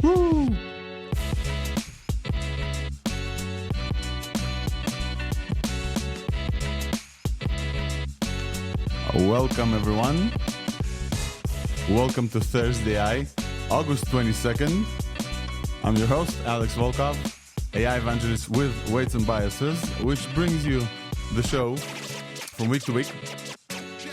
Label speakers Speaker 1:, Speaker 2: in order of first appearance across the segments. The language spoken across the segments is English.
Speaker 1: Woo! Welcome, everyone. Welcome to ThursdAI, August 22nd. I'm your host, Alex Volkov, AI evangelist with Weights and Biases, which brings you the show from week to week.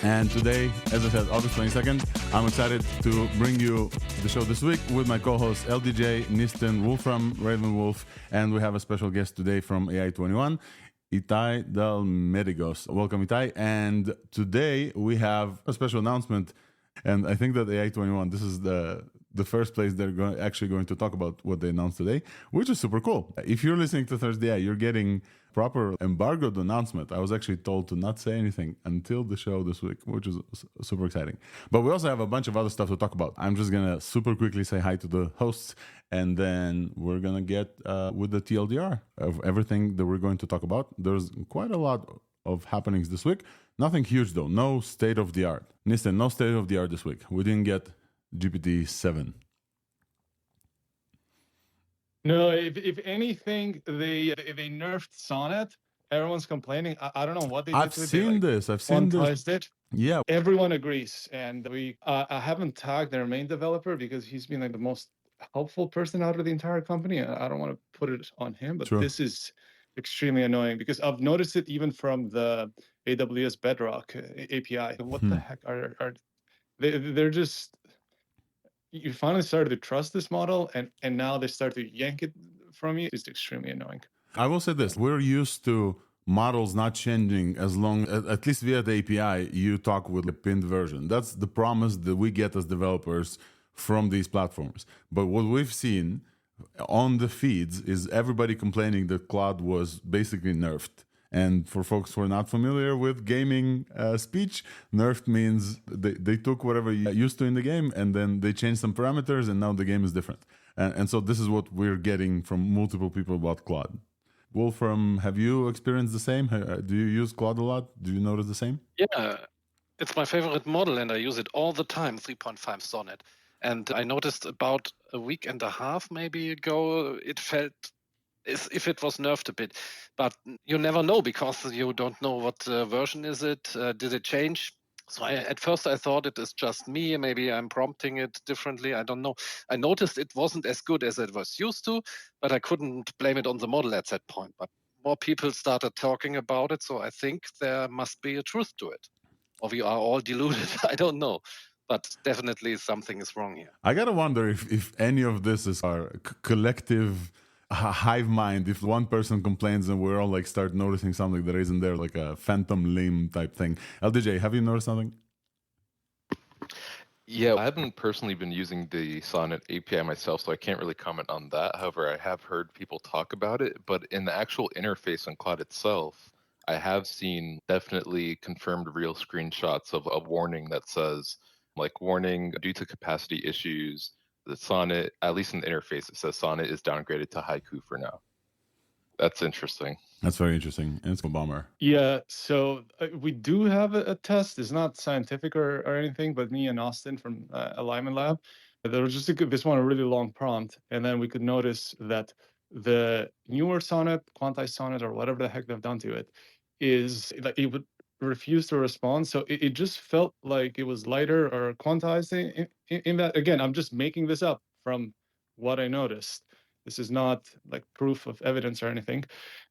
Speaker 1: And today, as I said, August 22nd, I'm excited to bring you the show this week with my co-hosts LDJ, Nisten, Wolfram, Raven Wolf, and we have a special guest today from AI21, Itai Dalmedigos. Welcome, Itai. And today we have a special announcement. And I think that AI21, this is the first place they're actually going to talk about what they announced today, which is super cool. If you're listening to ThursdAI, you're getting proper embargoed announcement. I was actually told to not say anything until the show this week, which is super exciting. But we also have a bunch of other stuff to talk about. I'm just going to super quickly say hi to the hosts, and then we're going to get with the TLDR of everything that we're going to talk about. There's quite a lot of happenings this week. Nothing huge though. No state of the art. Nisten, no state of the art this week. We didn't get GPT-7.
Speaker 2: No, if anything, they nerfed Sonnet. Everyone's complaining. I don't know what they did.
Speaker 1: I've seen this.
Speaker 2: It.
Speaker 1: Yeah.
Speaker 2: Everyone agrees, and I haven't tagged their main developer because he's been like the most helpful person out of the entire company. I don't want to put it on him, but This is extremely annoying because I've noticed it even from the AWS Bedrock API. What the heck are they're just... You finally started to trust this model, and now they start to yank it from you. It's extremely annoying.
Speaker 1: I will say this. We're used to models not changing as long, at least via the API, you talk with the pinned version. That's the promise that we get as developers from these platforms. But what we've seen on the feeds is everybody complaining that Claude was basically nerfed. And for folks who are not familiar with gaming speech, nerfed means they took whatever you used to in the game and then they changed some parameters and now the game is different. And so this is what we're getting from multiple people about Claude. Wolfram, have you experienced the same? Do you use Claude a lot? Do you notice the same?
Speaker 3: Yeah, it's my favorite model and I use it all the time, 3.5 Sonnet. And I noticed about a week and a half maybe ago, it felt as if it was nerfed a bit, but you never know because you don't know what version is it. Did it change? So at first I thought it is just me. Maybe I'm prompting it differently. I don't know. I noticed it wasn't as good as it was used to, but I couldn't blame it on the model at that point. But more people started talking about it, so I think there must be a truth to it. Or we are all deluded. I don't know. But definitely something is wrong here.
Speaker 1: I gotta wonder if any of this is our collective hive mind. If one person complains and we're all like start noticing something that isn't there, like a phantom limb type thing. LDJ, have you noticed something?
Speaker 4: Yeah, I haven't personally been using the Sonnet API myself, so I can't really comment on that. However, I have heard people talk about it, but in the actual interface on Cloud itself, I have seen definitely confirmed real screenshots of a warning that says, like, warning due to capacity issues, the Sonnet, at least in the interface, it says Sonnet is downgraded to Haiku for now. That's interesting.
Speaker 1: That's very interesting. And it's a bummer.
Speaker 2: Yeah, so we do have a test. It's not scientific or anything, but me and Austin from Alignment Lab, there was just this one, a really long prompt. And then we could notice that the newer Sonnet, quantized Sonnet, or whatever the heck they've done to it, is like it would refuse to respond. So it just felt like it was lighter or quantized in that. Again, I'm just making this up from what I noticed. This is not like proof of evidence or anything.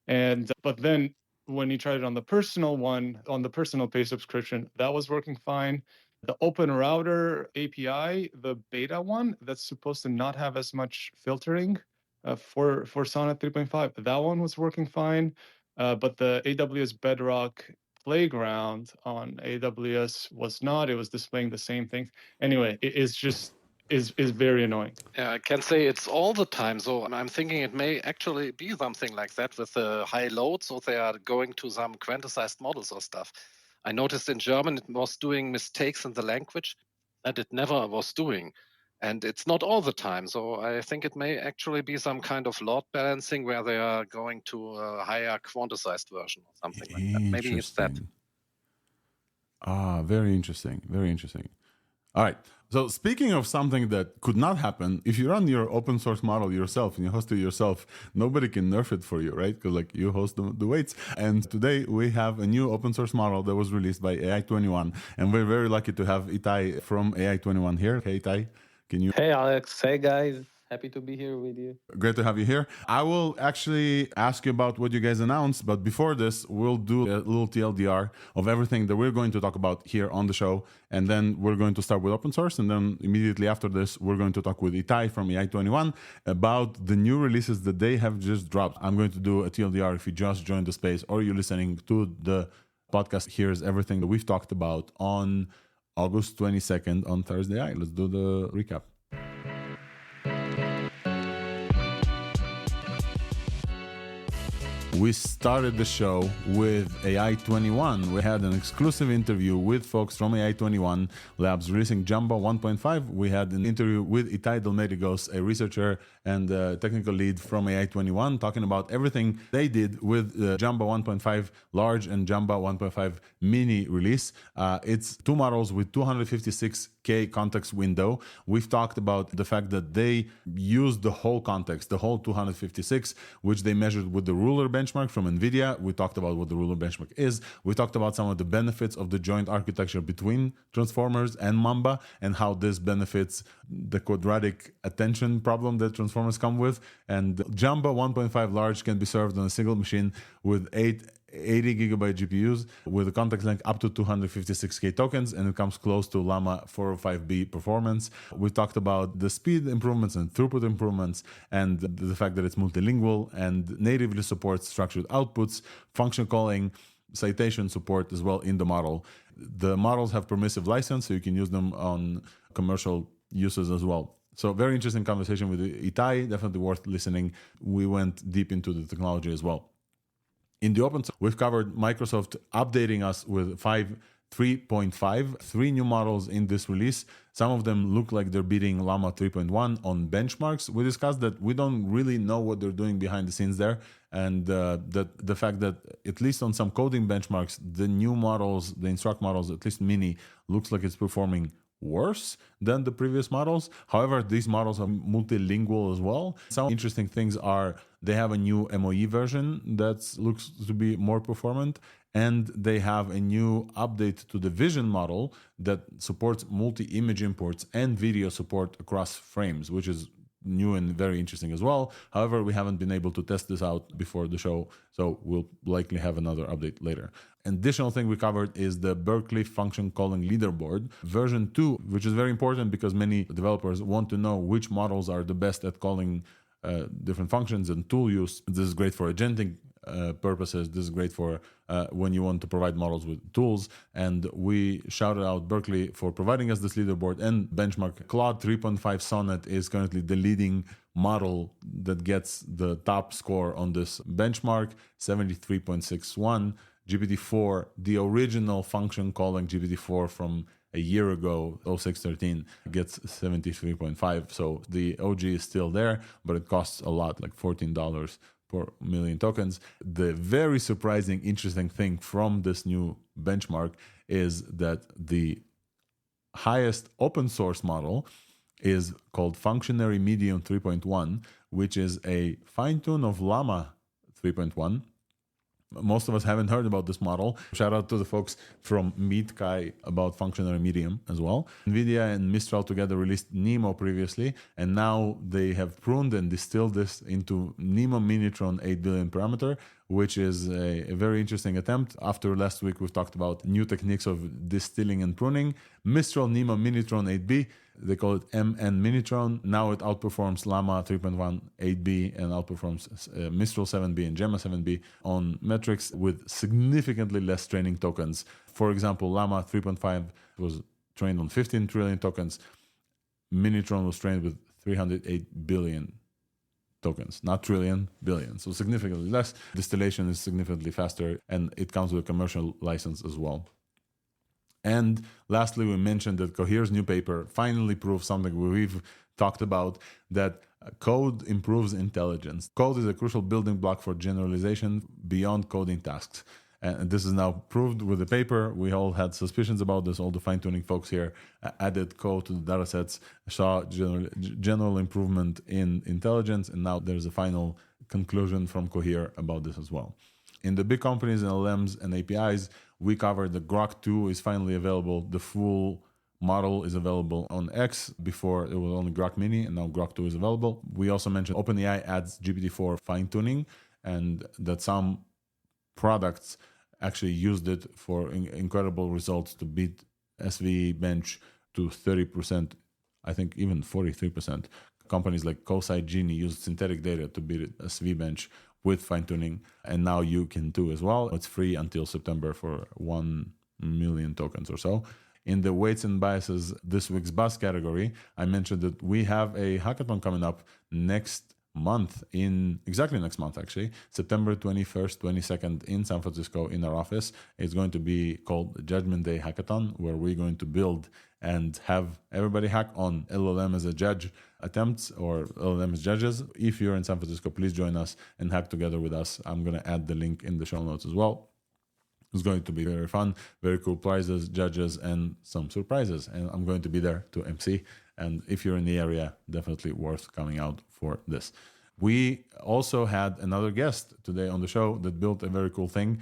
Speaker 2: But then when you tried it on the personal one, on the personal pay subscription, that was working fine. The Open Router API, the beta one, that's supposed to not have as much filtering for Sonnet 3.5, that one was working fine. But the AWS Bedrock Playground on AWS was not. It was displaying the same thing. Anyway, it's just is very annoying.
Speaker 3: Yeah, I can say it's all the time. So I'm thinking it may actually be something like that with the high load. So they are going to some quantized models or stuff. I noticed in German it was doing mistakes in the language that it never was doing. And it's not all the time. So I think it may actually be some kind of load balancing where they are going to a higher quantized version or something like that. Maybe it's that.
Speaker 1: Very interesting. Very interesting. All right. So speaking of something that could not happen, if you run your open source model yourself and you host it yourself, nobody can nerf it for you, right? Because like you host the weights. And today we have a new open source model that was released by AI21. And we're very lucky to have Itai from AI21 here. Hey, Itai, can you...
Speaker 5: Hey, Alex. Hey, guys. Happy to be here with you.
Speaker 1: Great to have you here. I will actually ask you about what you guys announced, but before this, we'll do a little TLDR of everything that we're going to talk about here on the show. And then we're going to start with open source. And then immediately after this, we're going to talk with Itai from AI21 about the new releases that they have just dropped. I'm going to do a TLDR if you just joined the space or you're listening to the podcast. Here's everything that we've talked about on August 22nd on ThursdAI. Let's do the recap. We started the show with AI21. We had an exclusive interview with folks from AI21 Labs releasing Jamba 1.5. We had an interview with Itai Delmedigos, a researcher and technical lead from AI21, talking about everything they did with Jamba 1.5 large and Jamba 1.5 mini release. It's two models with 256K context window. We've talked about the fact that they used the whole context, the whole 256, which they measured with the ruler benchmark from NVIDIA. We talked about what the ruler benchmark is. We talked about some of the benefits of the joint architecture between transformers and Mamba and how this benefits the quadratic attention problem that transformers come with. And Jamba 1.5 large can be served on a single machine with 80 gigabyte GPUs with a context length up to 256K tokens, and it comes close to Llama 405B performance. We talked about the speed improvements and throughput improvements and the fact that it's multilingual and natively supports structured outputs, function calling, citation support as well in the model. The models have permissive license, so you can use them on commercial uses as well. So very interesting conversation with Itai, definitely worth listening. We went deep into the technology as well. In the open source, we've covered Microsoft updating us with 5.3.5, three new models in this release. Some of them look like they're beating Llama 3.1 on benchmarks. We discussed that we don't really know what they're doing behind the scenes there. And that the fact that at least on some coding benchmarks, the new models, the Instruct models, at least Mini, looks like it's performing worse than the previous models. However, these models are multilingual as well. Some interesting things are they have a new MOE version that looks to be more performant, and they have a new update to the vision model that supports multi-image imports and video support across frames, which is new and very interesting as well. However, we haven't been able to test this out before the show, so we'll likely have another update later. An additional thing we covered is the Berkeley function calling leaderboard version 2, which is very important because many developers want to know which models are the best at calling different functions and tool use. This is great for agentic purposes. This is great for when you want to provide models with tools. And we shouted out Berkeley for providing us this leaderboard and benchmark. Claude 3.5 Sonnet is currently the leading model that gets the top score on this benchmark, 73.61. GPT-4, the original function calling GPT-4 from a year ago, 0613, gets 73.5. So the OG is still there, but it costs a lot, like $14 per million tokens. The very surprising, interesting thing from this new benchmark is that the highest open source model is called Functionary Medium 3.1, which is a fine-tune of Llama 3.1. Most of us haven't heard about this model. Shout out to the folks from MeetKai about Functionary Medium as well. NVIDIA and Mistral together released Nemo previously, and now they have pruned and distilled this into Nemo Minitron 8 billion parameter, which is a very interesting attempt. After last week, we've talked about new techniques of distilling and pruning. Mistral Nemo Minitron 8B, they call it MN Minitron. Now it outperforms Llama 3.1 8B and outperforms Mistral 7B and Gemma 7B on metrics with significantly less training tokens. For example, Llama 3.5 was trained on 15 trillion tokens. Minitron was trained with 308 billion tokens, not trillion, billion. So significantly less. Distillation is significantly faster, and it comes with a commercial license as well. And lastly, we mentioned that Cohere's new paper finally proves something we've talked about, that code improves intelligence. Code is a crucial building block for generalization beyond coding tasks. And this is now proved with the paper. We all had suspicions about this. All the fine-tuning folks here added code to the datasets, saw general improvement in intelligence, and now there's a final conclusion from Cohere about this as well. In the big companies and LLMs and APIs, we covered the Grok 2 is finally available. The full model is available on X. Before it was only Grok Mini, and now Grok 2 is available. We also mentioned OpenAI adds GPT-4 fine-tuning, and that some products actually used it for incredible results to beat SV bench to 30%, I think even 43%. Companies like Cosite Genie used synthetic data to beat SV bench with fine-tuning, and now you can too as well. It's free until September for 1 million tokens or so. In the weights and biases this week's buzz category, I mentioned that we have a hackathon coming up next month, exactly next month actually, September 21st, 22nd in San Francisco in our office. It's going to be called Judgment Day Hackathon, where we're going to build and have everybody hack on LLM as a judge attempts or LLM as judges. If you're in San Francisco, please join us and hack together with us. I'm going to add the link in the show notes as well. It's going to be very fun, very cool prizes, judges, and some surprises. And I'm going to be there to MC. And if you're in the area, definitely worth coming out for this. We also had another guest today on the show that built a very cool thing.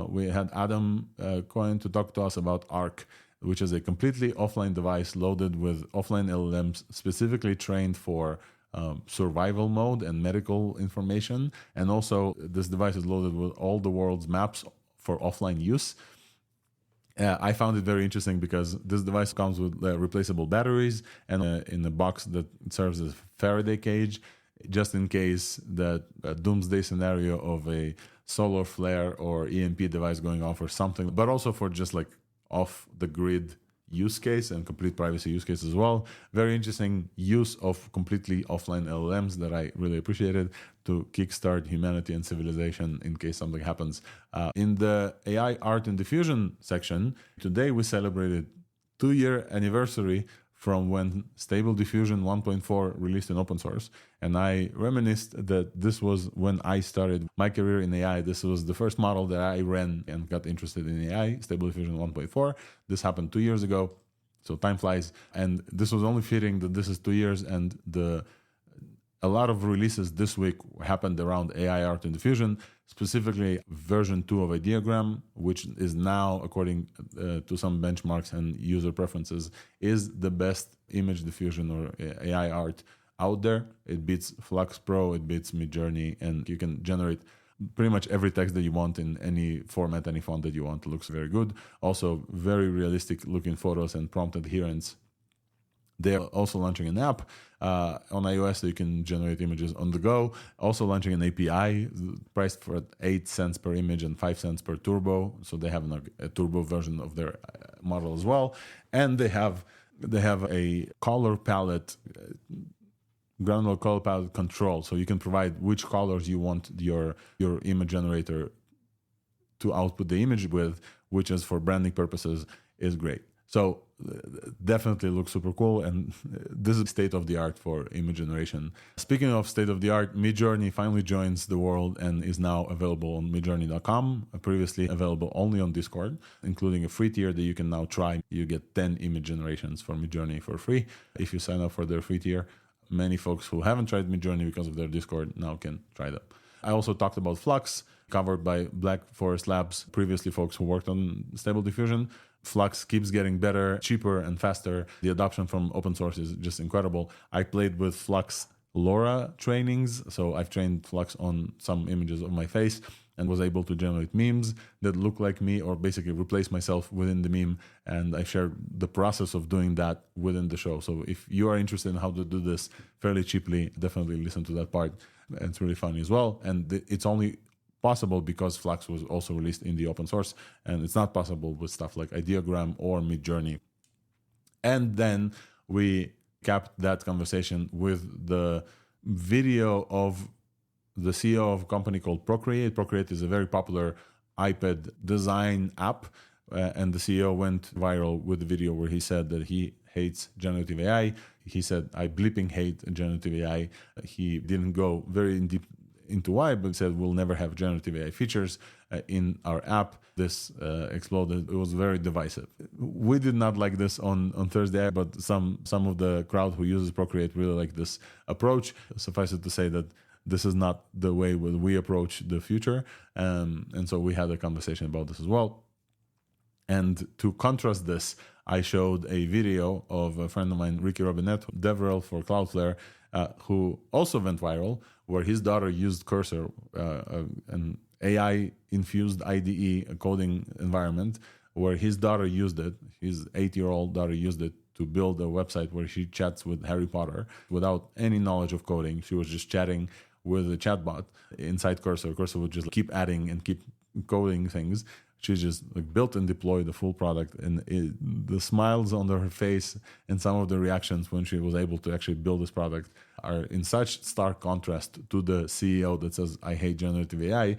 Speaker 1: We had Adam Cohen to talk to us about Arc, which is a completely offline device loaded with offline LLMs specifically trained for survival mode and medical information. And also this device is loaded with all the world's maps for offline use. I found it very interesting because this device comes with replaceable batteries and in a box that serves as a Faraday cage, just in case that a doomsday scenario of a solar flare or EMP device going off or something, but also for just like off the grid use case and complete privacy use case as well. Very interesting use of completely offline LLMs that I really appreciated to kickstart humanity and civilization in case something happens. In the AI Art and Diffusion section, today we celebrated 2-year anniversary from when Stable Diffusion 1.4 released in open source. And I reminisced that this was when I started my career in AI. This was the first model that I ran and got interested in AI, Stable Diffusion 1.4. This happened 2 years ago, so time flies. And this was only fitting that this is 2 years, and a lot of releases this week happened around AI Art and Diffusion, specifically version 2 of Ideogram, which is now, according to some benchmarks and user preferences, is the best image diffusion or AI art out there. It beats Flux Pro, it beats Midjourney, and you can generate pretty much every text that you want in any format, any font that you want. It looks very good. Also, very realistic looking photos and prompt adherence. They're also launching an app on iOS so you can generate images on the go. Also launching an API priced for 8 cents per image and 5 cents per turbo. So they have a turbo version of their model as well. And they have a color palette, granular color palette control. So you can provide which colors you want your image generator to output the image with, which is for branding purposes is great. So definitely looks super cool, and this is state of the art for image generation. Speaking of state of the art, Midjourney finally joins the world and is now available on midjourney.com, previously available only on Discord, including a free tier that you can now try. You get 10 image generations for Midjourney for free if you sign up for their free tier. Many folks who haven't tried Midjourney because of their Discord now can try them. I also talked about Flux, covered by Black Forest Labs, previously folks who worked on Stable Diffusion. Flux keeps getting better, cheaper, and faster. The adoption from open source is just incredible. I played with Flux LoRa trainings, so I've trained Flux on some images of my face and was able to generate memes that look like me or basically replace myself within the meme. And I shared the process of doing that within the show. So if you are interested in how to do this fairly cheaply, definitely listen to that part. It's really funny as well. And it's only possible because Flux was also released in the open source, and it's not possible with stuff like Ideogram or Midjourney. And then we capped that conversation with the video of the CEO of a company called Procreate. Procreate is a very popular iPad design app, and the CEO went viral with the video where he said that he hates generative AI. He said, I bleeping hate generative AI. He didn't go very in deep into why, but said we'll never have generative AI features in our app. This exploded. It was very divisive. We did not like this on ThursdAI, but some of the crowd who uses Procreate really like this approach. Suffice it to say that this is not the way we approach the future. And so we had a conversation about this as well. And to contrast this, I showed a video of a friend of mine, Ricky Robinette, DevRel for Cloudflare, who also went viral, where his daughter used Cursor, an AI-infused IDE, a coding environment, where his daughter used it. His 8-year-old daughter used it to build a website where she chats with Harry Potter without any knowledge of coding. She was just chatting with a chatbot inside Cursor. Cursor would just keep adding and keep coding things. She just built and deployed the full product, and the smiles on her face and some of the reactions when she was able to actually build this product are in such stark contrast to the CEO that says, I hate generative AI,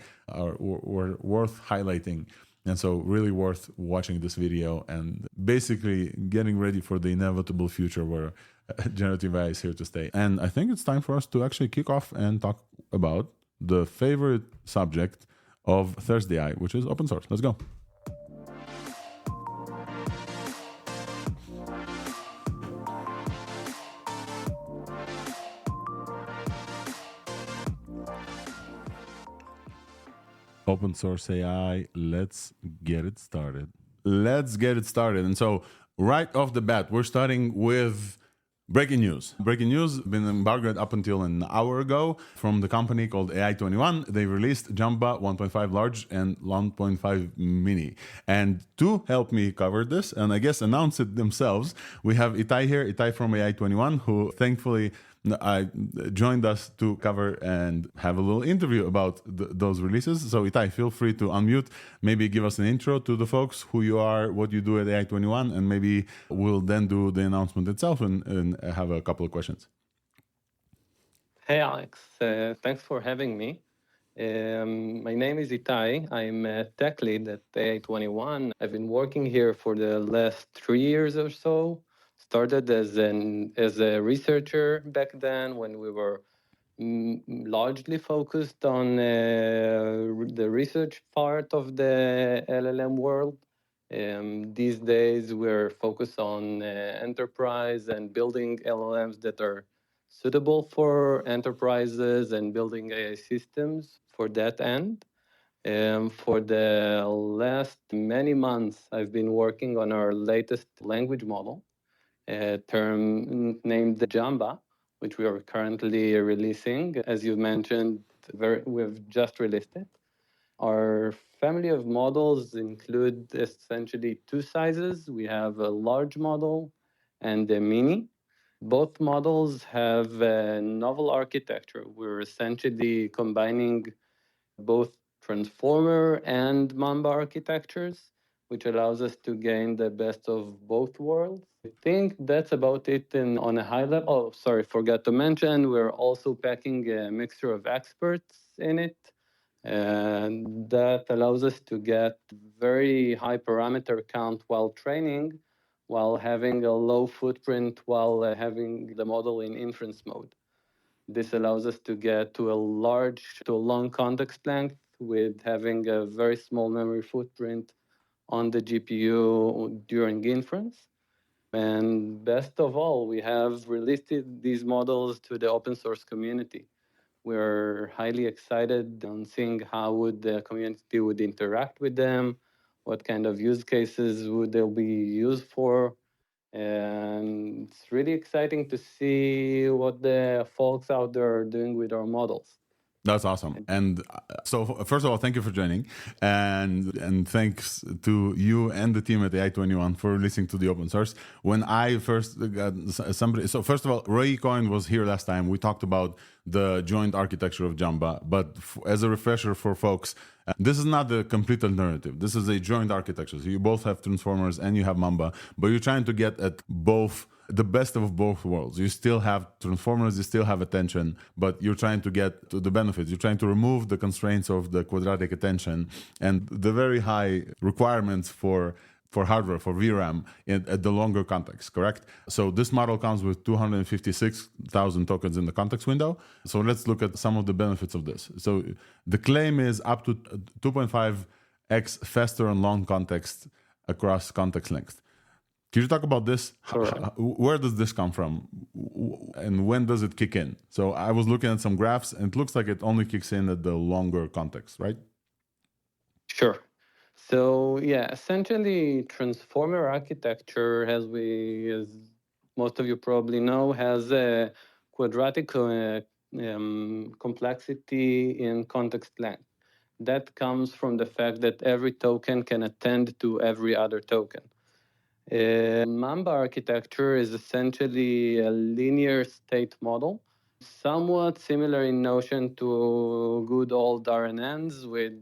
Speaker 1: were worth highlighting. And so really worth watching this video and basically getting ready for the inevitable future where generative AI is here to stay. And I think it's time for us to actually kick off and talk about the favorite subject of ThursdAI, which is open source. Let's go. Open source AI, let's get it started. And so right off the bat, we're starting with breaking news. Breaking news, been embargoed up until an hour ago from the company called AI21. They released Jamba 1.5 large and 1.5 mini. And to help me cover this, and I guess announce it themselves, we have Itai here, Itai from AI21, who thankfully joined us to cover and have a little interview about those releases. So Itai, feel free to unmute, maybe give us an intro to the folks, who you are, what you do at AI21, and maybe we'll then do the announcement itself and have a couple of questions.
Speaker 5: Hey, Alex. Thanks for having me. My name is Itai. I'm a tech lead at AI21. I've been working here for the last 3 years or so. Started as a researcher back then when we were largely focused on the research part of the LLM world. These days, we're focused on enterprise and building LLMs that are suitable for enterprises and building AI systems for that end. For the last many months, I've been working on our latest language model, a term named Jamba, which we are currently releasing. As you mentioned, we've just released it. Our family of models include essentially two sizes. We have a large model and a mini. Both models have a novel architecture. We're essentially combining both transformer and Mamba architectures, which allows us to gain the best of both worlds. I think that's about it on a high level. Oh, sorry, forgot to mention, we're also packing a mixture of experts in it. And that allows us to get very high parameter count while training, while having a low footprint, while having the model in inference mode. This allows us to get to a long context length with having a very small memory footprint on the GPU during inference. And best of all, we have released these models to the open source community. We're highly excited on seeing how would the community would interact with them, what kind of use cases would they be used for. And it's really exciting to see what the folks out there are doing with our models.
Speaker 1: That's awesome. And so first of all, thank you for joining. And thanks to you and the team at AI21 for listening to the open source. When I first got somebody, so first of all, Ray Cohen was here last time. We talked about the joint architecture of Jamba, but as a refresher for folks, this is not the complete alternative. This is a joint architecture. So you both have transformers and you have Mamba, but you're trying to get at both, the best of both worlds. You still have transformers, you still have attention, but you're trying to get to the benefits. You're trying to remove the constraints of the quadratic attention and the very high requirements for for hardware, for VRAM, at the longer context, correct? So this model comes with 256,000 tokens in the context window. So let's look at some of the benefits of this. So the claim is up to 2.5x faster on long context across context length. Can you talk about this? Where does this come from? And when does it kick in? So I was looking at some graphs, and it looks like it only kicks in at the longer context, right?
Speaker 5: Sure. So yeah, essentially transformer architecture, as most of you probably know, has a quadratic complexity in context length. That comes from the fact that every token can attend to every other token. Mamba architecture is essentially a linear state model, somewhat similar in notion to good old RNNs, with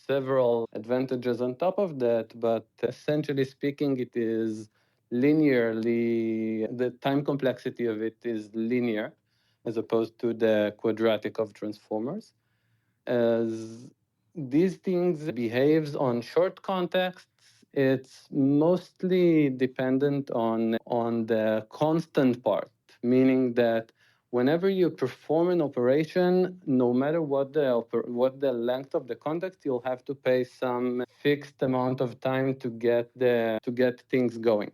Speaker 5: several advantages on top of that, but essentially speaking, it is linearly, the time complexity of it is linear, as opposed to the quadratic of transformers. As these things behaves on short contexts, it's mostly dependent on the constant part, meaning that whenever you perform an operation, no matter what the length of the context, you'll have to pay some fixed amount of time to get things going.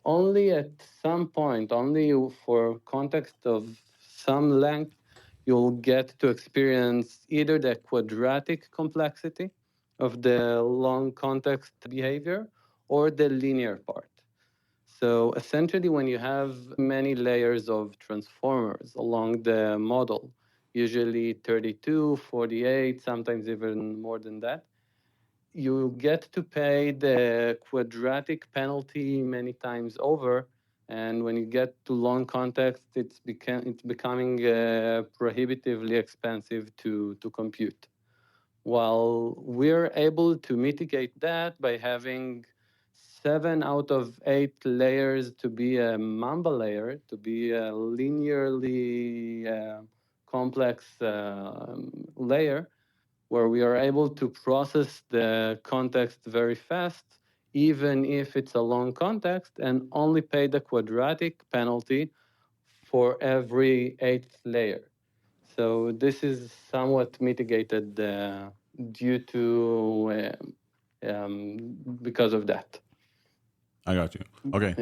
Speaker 5: Only at some point, only for context of some length, you'll get to experience either the quadratic complexity of the long context behavior or the linear part. So essentially, when you have many layers of transformers along the model, usually 32, 48, sometimes even more than that, you get to pay the quadratic penalty many times over. And when you get to long context, it's becoming prohibitively expensive to compute. While we're able to mitigate that by having 7 out of 8 layers to be a Mamba layer, to be a linearly complex layer, where we are able to process the context very fast, even if it's a long context, and only pay the quadratic penalty for every 8th layer. So this is somewhat mitigated due to because of that.
Speaker 1: I got you. Okay,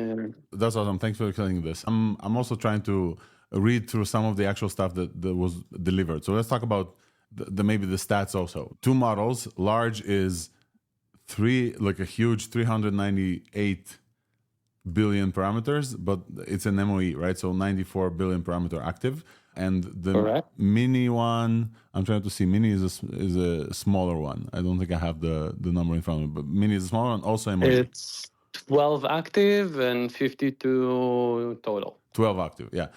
Speaker 1: that's awesome. Thanks for explaining this. I'm also trying to read through some of the actual stuff that was delivered. So let's talk about maybe the stats also. 2 models. Large is a huge 398 billion parameters, but it's an MOE, right? So 94 billion parameter active. And the
Speaker 5: Correct.
Speaker 1: mini one, I'm trying to see, mini is a smaller one. I don't think I have the number in front of me, but mini is a smaller one, also MOE.
Speaker 5: It's 12 active and 52 total.
Speaker 1: 12 active, yeah.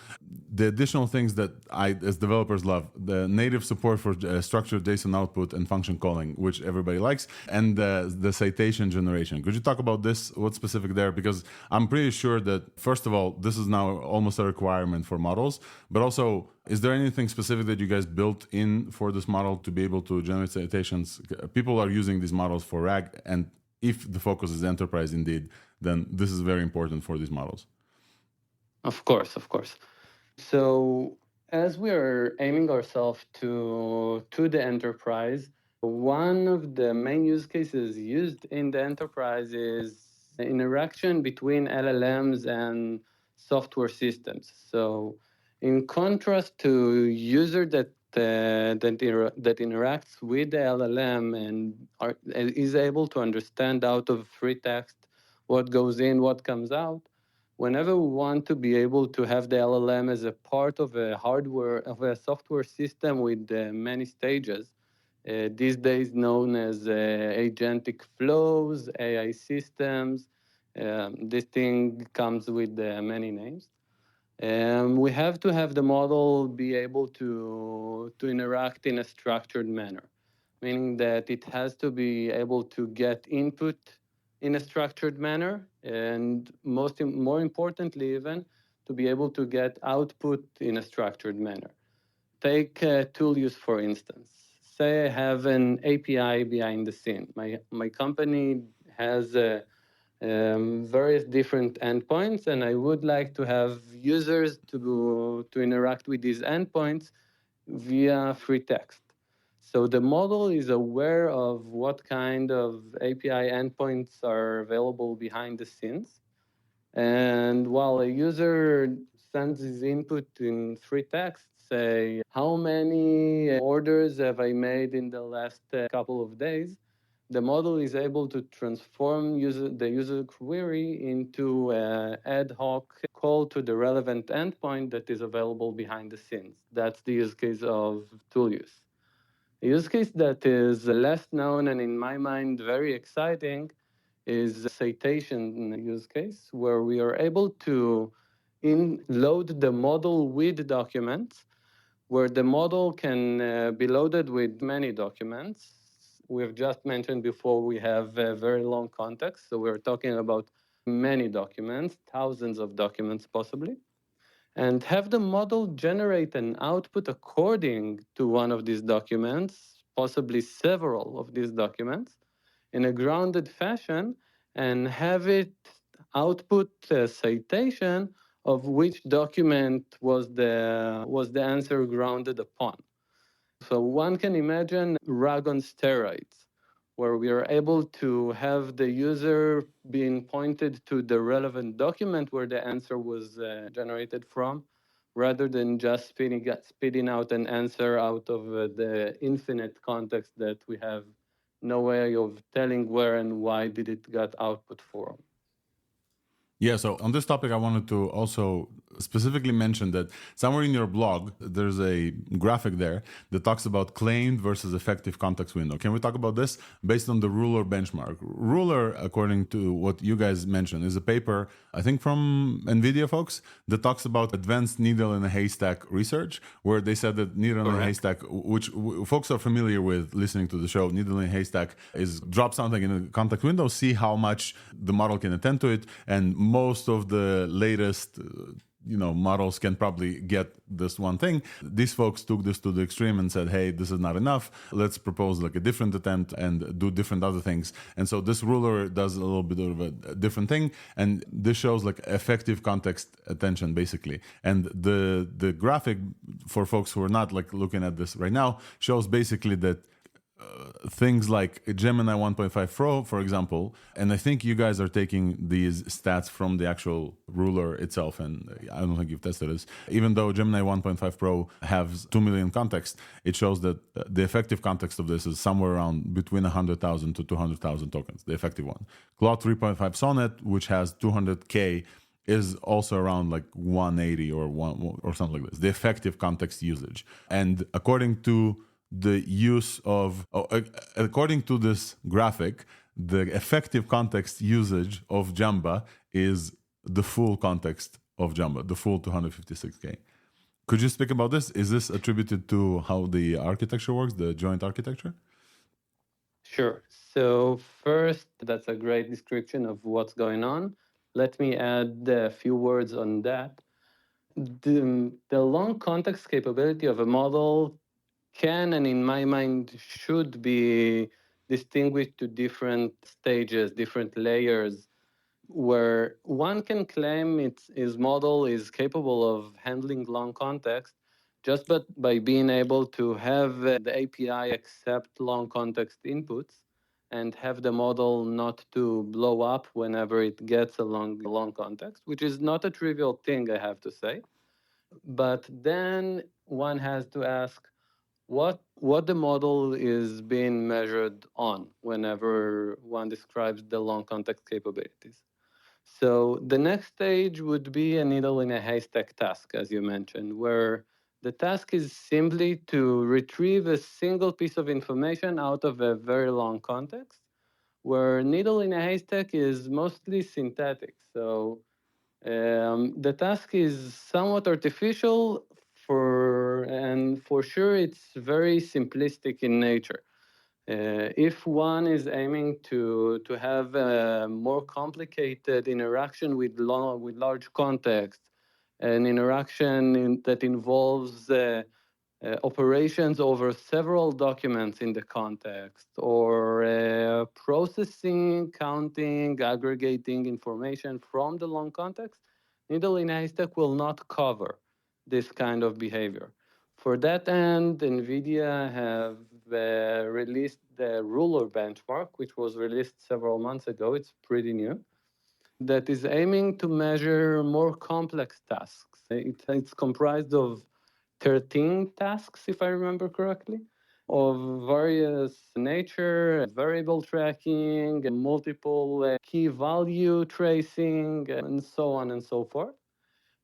Speaker 1: The additional things that I, as developers, love: the native support for structured JSON output and function calling, which everybody likes, and the citation generation. Could you talk about this? What's specific there? Because I'm pretty sure that, first of all, this is now almost a requirement for models, but also, is there anything specific that you guys built in for this model to be able to generate citations? People are using these models for RAG, and if the focus is enterprise indeed, then this is very important for these models.
Speaker 5: Of course. So as we are aiming ourselves to the enterprise, one of the main use cases used in the enterprise is the interaction between LLMs and software systems. So in contrast to user that interacts with the LLM and is able to understand out of free text what goes in, what comes out, whenever we want to be able to have the LLM as a part of a software system with many stages, these days known as agentic flows, AI systems, this thing comes with many names. We have to have the model be able to interact in a structured manner, meaning that it has to be able to get input in a structured manner, and more importantly even, to be able to get output in a structured manner. Take tool use, for instance. Say I have an API behind the scene. My company has various different endpoints, and I would like to have users to interact with these endpoints via free text. So the model is aware of what kind of API endpoints are available behind the scenes. And while a user sends his input in free text, say, how many orders have I made in the last couple of days, the model is able to transform the user query into an ad hoc call to the relevant endpoint that is available behind the scenes. That's the use case of tool use. A use case that is less known and in my mind very exciting is a citation use case where we are able to load the model with documents where the model can be loaded with many documents. We've just mentioned before we have a very long context, so we're talking about many documents, thousands of documents possibly, and have the model generate an output according to one of these documents, possibly several of these documents, in a grounded fashion, and have it output a citation of which document was the answer grounded upon. So one can imagine RAG on steroids, where we are able to have the user being pointed to the relevant document where the answer was generated from, rather than just spitting out an answer out of the infinite context that we have no way of telling where and why did it get output from.
Speaker 1: Yeah, so on this topic, I wanted to also specifically mention that somewhere in your blog, there's a graphic there that talks about claimed versus effective context window. Can we talk about this based on the Ruler benchmark? Ruler, according to what you guys mentioned, is a paper, I think from NVIDIA folks, that talks about advanced needle in a haystack research, where they said that needle in a haystack, which folks are familiar with listening to the show, needle in a haystack is drop something in a context window, see how much the model can attend to it, and most of the latest models can probably get this one thing. These folks took this to the extreme and said, hey, this is not enough. Let's propose like a different attempt and do different other things. And so this ruler does a little bit of a different thing. And this shows like effective context attention, basically. And the graphic for folks who are not like looking at this right now shows basically that things like Gemini 1.5 Pro, for example, and I think you guys are taking these stats from the actual ruler itself, and I don't think you've tested this. Even though Gemini 1.5 Pro has 2 million context, it shows that the effective context of this is somewhere around between 100,000 to 200,000 tokens, the effective one. Claude 3.5 Sonnet, which has 200K, is also around like 180 or something like this, the effective context usage. And according to according to this graphic, the effective context usage of Jamba is the full context of Jamba, the full 256K. Could you speak about this? Is this attributed to how the architecture works, the joint architecture?
Speaker 5: Sure. So first, that's a great description of what's going on. Let me add a few words on that. The long context capability of a model can, and in my mind, should be distinguished to different stages, different layers, where one can claim his model is capable of handling long context just by being able to have the API accept long context inputs and have the model not to blow up whenever it gets a long context, which is not a trivial thing, I have to say. But then one has to ask, what the model is being measured on whenever one describes the long context capabilities. So the next stage would be a needle in a haystack task, as you mentioned, where the task is simply to retrieve a single piece of information out of a very long context, where needle in a haystack is mostly synthetic. So the task is somewhat artificial, and for sure it's very simplistic in nature. If one is aiming to have a more complicated interaction with large context, an interaction that involves operations over several documents in the context, or processing, counting, aggregating information from the long context, needle in a haystack will not cover this kind of behavior. For that end, NVIDIA have released the ruler benchmark, which was released several months ago. It's pretty new, that is aiming to measure more complex tasks. It's comprised of 13 tasks, if I remember correctly, of various nature, variable tracking, multiple key value tracing, and so on and so forth,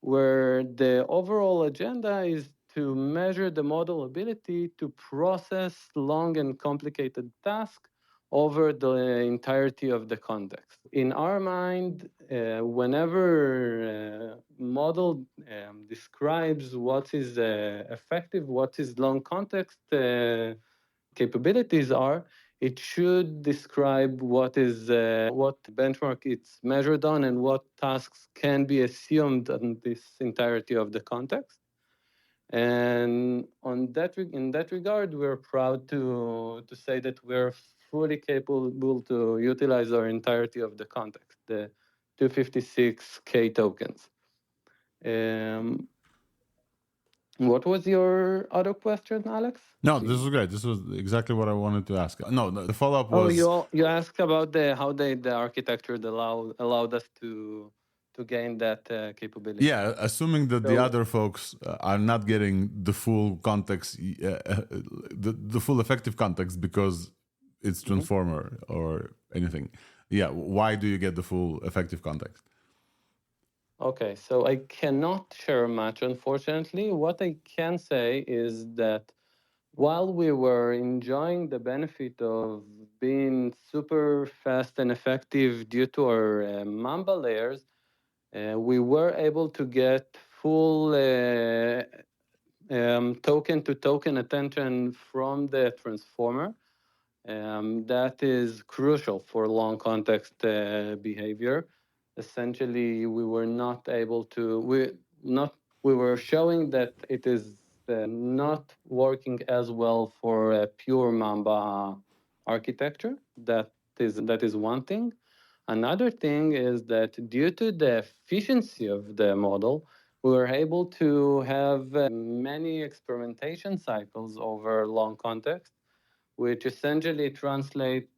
Speaker 5: where the overall agenda is to measure the model ability to process long and complicated tasks over the entirety of the context. In our mind, whenever model describes what is effective, what is long context capabilities are, it should describe what benchmark it's measured on and what tasks can be assumed on this entirety of the context. And in that regard, we're proud to say that we're fully capable to utilize our entirety of the context, the 256K tokens. What was your other question, Alex?
Speaker 1: No, this was great. This was exactly what I wanted to ask. No, the follow-up was...
Speaker 5: you asked about how the architecture allowed us to gain that capability.
Speaker 1: Yeah, assuming that the other folks are not getting the full context, the full effective context because it's transformer or anything. Yeah, why do you get the full effective context?
Speaker 5: Okay, so I cannot share much, unfortunately. What I can say is that while we were enjoying the benefit of being super fast and effective due to our Mamba layers, we were able to get full token-to-token attention from the transformer. That is crucial for long context behavior. Essentially, we were not able to. We were showing that it is not working as well for a pure Mamba architecture. That is one thing. Another thing is that due to the efficiency of the model, we were able to have many experimentation cycles over long context, which essentially translate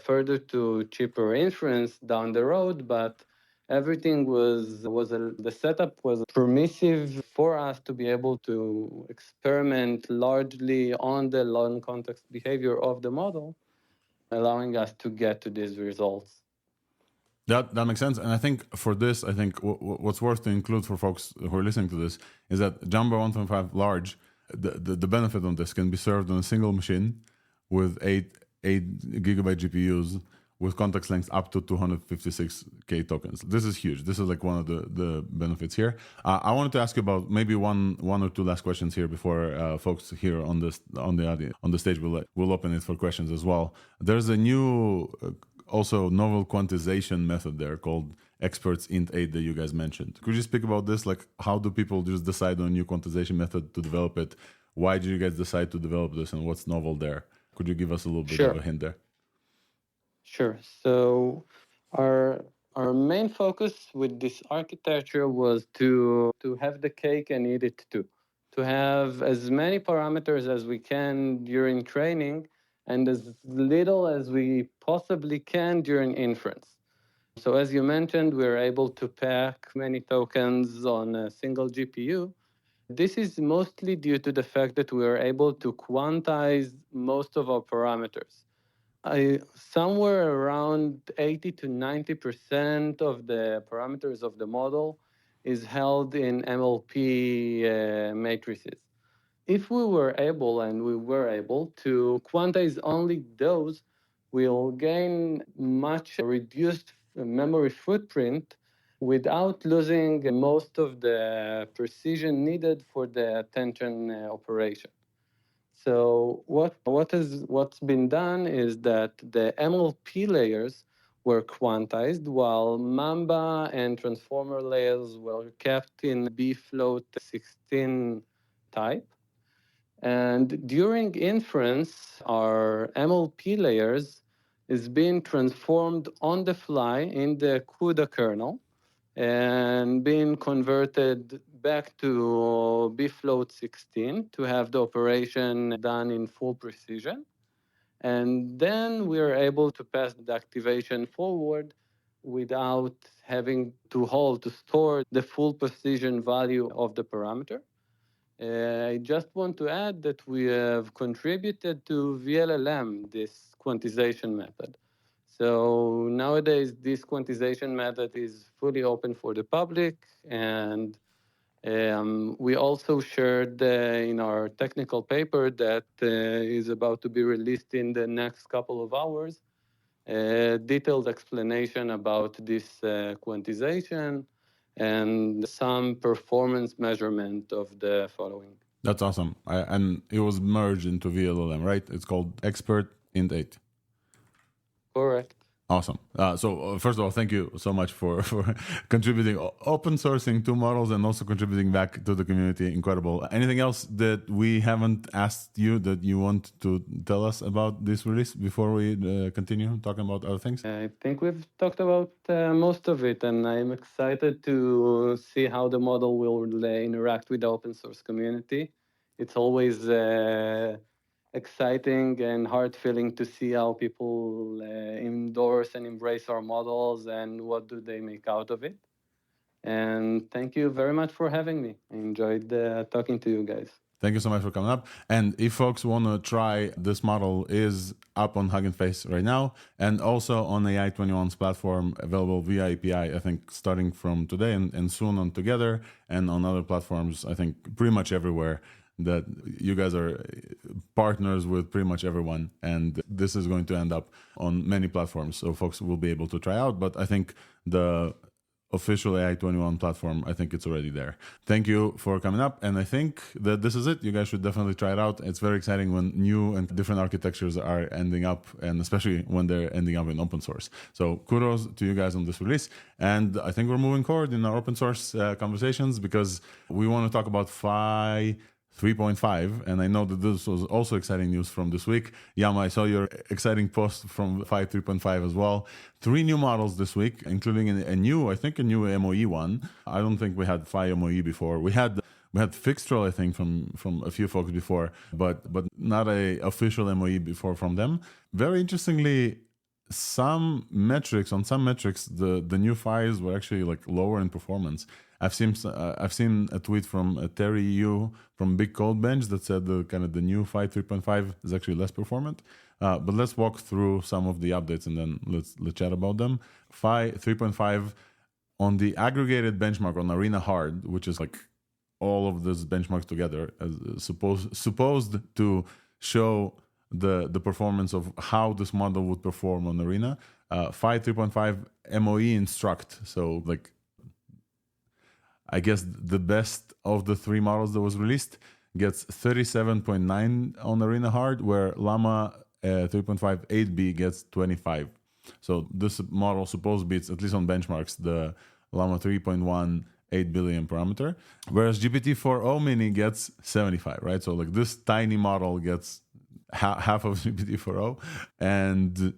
Speaker 5: further to cheaper inference down the road, but everything the setup was permissive for us to be able to experiment largely on the long context behavior of the model, allowing us to get to these results.
Speaker 1: That makes sense. And I think for this, what's worth to include for folks who are listening to this is that Jamba 1.5 large, the benefit on this can be served on a single machine with 8 gigabyte GPUs with context lengths up to 256K tokens. This is huge. This is like one of the benefits here. I wanted to ask you about maybe one or two last questions here before folks here on the stage will open it for questions as well. There's a new also novel quantization method there called experts int 8 that you guys mentioned. Could you speak about this? Like, how do people just decide on a new quantization method to develop it? Why did you guys decide to develop this and what's novel there? Could you give us a little bit of a hint there?
Speaker 5: Sure. So our main focus with this architecture was to have the cake and eat it too. To have as many parameters as we can during training and as little as we possibly can during inference. So as you mentioned, we're able to pack many tokens on a single GPU. This is mostly due to the fact that we are able to quantize most of our parameters. Somewhere around 80 to 90% of the parameters of the model is held in MLP matrices. If we were able to quantize only those, we'll gain much reduced memory footprint without losing most of the precision needed for the attention operation. So what's been done is that the MLP layers were quantized while Mamba and transformer layers were kept in B float 16 type. And during inference, our MLP layers is being transformed on the fly in the CUDA kernel and being converted back to bfloat 16 to have the operation done in full precision. And then we are able to pass the activation forward without having to store the full precision value of the parameter. I just want to add that we have contributed to VLLM, this quantization method. So nowadays, this quantization method is fully open for the public, and we also shared in our technical paper that is about to be released in the next couple of hours, a detailed explanation about this quantization and some performance measurement of the following.
Speaker 1: That's awesome. And it was merged into VLLM, right? It's called Expert Int 8.
Speaker 5: Correct.
Speaker 1: Awesome. So first of all, thank you so much for contributing, open sourcing two models and also contributing back to the community. Incredible. Anything else that we haven't asked you that you want to tell us about this release before we continue talking about other things?
Speaker 5: I think we've talked about most of it, and I'm excited to see how the model will interact with the open source community. It's always exciting and heart-filling to see how people endorse and embrace our models and what do they make out of it. And thank you very much for having me. I enjoyed talking to you guys.
Speaker 1: Thank you so much for coming up. And if folks want to try, this model is up on Hugging Face right now and also on AI21's platform, available via API, I think, starting from today and soon on Together and on other platforms, I think, pretty much everywhere. That you guys are partners with pretty much everyone, and this is going to end up on many platforms, so folks will be able to try out. But I think the official AI21 platform, I think it's already there. Thank you for coming up, and I think that this is it. You guys should definitely try it out. It's very exciting when new and different architectures are ending up, and especially when they're ending up in open source. So kudos to you guys on this release, and I think we're moving forward in our open source conversations because we want to talk about Phi 3.5, and I know that this was also exciting news from this week. Yama, I saw your exciting post from Phi 3.5 as well. 3 new models this week, including a new MOE one. I don't think we had Phi MOE before. We had Fixtrel, I think, from a few folks before, but not a official MOE before from them. Very interestingly, on some metrics, the new Phis were actually like lower in performance. I've seen a tweet from Terry Yu from Big Code Bench that said the new Phi 3.5 is actually less performant. But let's walk through some of the updates and then let's chat about them. Phi 3.5 on the aggregated benchmark on Arena Hard, which is like all of these benchmarks together, as supposed to show the performance of how this model would perform on Arena. Phi 3.5 MOE instruct, so like I guess the best of the 3 models that was released gets 37.9 on Arena Hard, where Llama 3.5 8B gets 25. So this model supposed beats, at least on benchmarks, the Llama 3.1 8 billion parameter, whereas GPT-4o Mini gets 75, right? So like this tiny model gets half of GPT-4o, and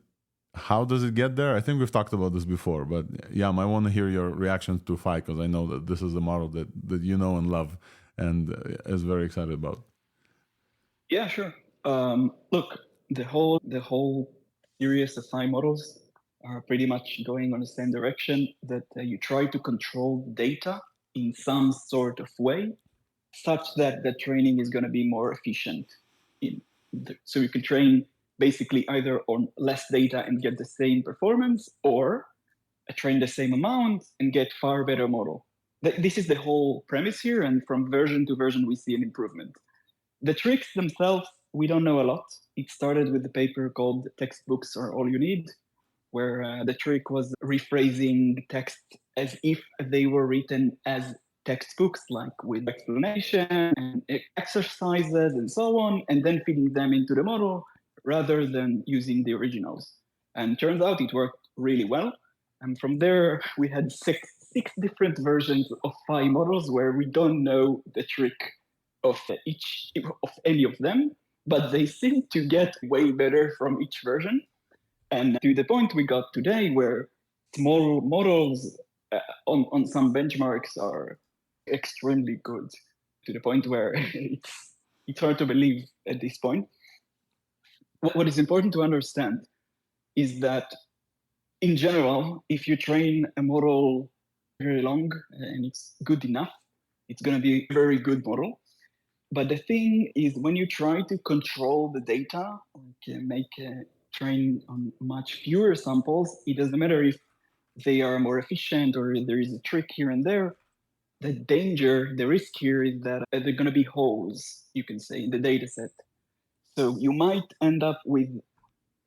Speaker 1: how does it get there? I think we've talked about this before, but yeah, I want to hear your reactions to Phi because I know that this is a model that you know and love and is very excited about.
Speaker 6: Yeah, sure. Look, the whole series of Phi models are pretty much going on the same direction, that you try to control data in some sort of way such that the training is going to be more efficient. So you can train basically either on less data and get the same performance, or train the same amount and get far better model. This is the whole premise here, and from version to version we see an improvement. The tricks themselves, we don't know a lot. It started with the paper called Textbooks Are All You Need, where the trick was rephrasing text as if they were written as textbooks, like with explanation and exercises and so on, and then feeding them into the model rather than using the originals. And turns out it worked really well. And from there, we had six different versions of Phi models where we don't know the trick of any of them, but they seem to get way better from each version. And to the point we got today, where small models on some benchmarks are extremely good, to the point where it's hard to believe at this point. What is important to understand is that, in general, if you train a model very long and it's good enough, it's going to be a very good model. But the thing is, when you try to control the data, make a train on much fewer samples, it doesn't matter if they are more efficient or there is a trick here and there. The danger, the risk here is that there are going to be holes, you can say, in the data set. So you might end up with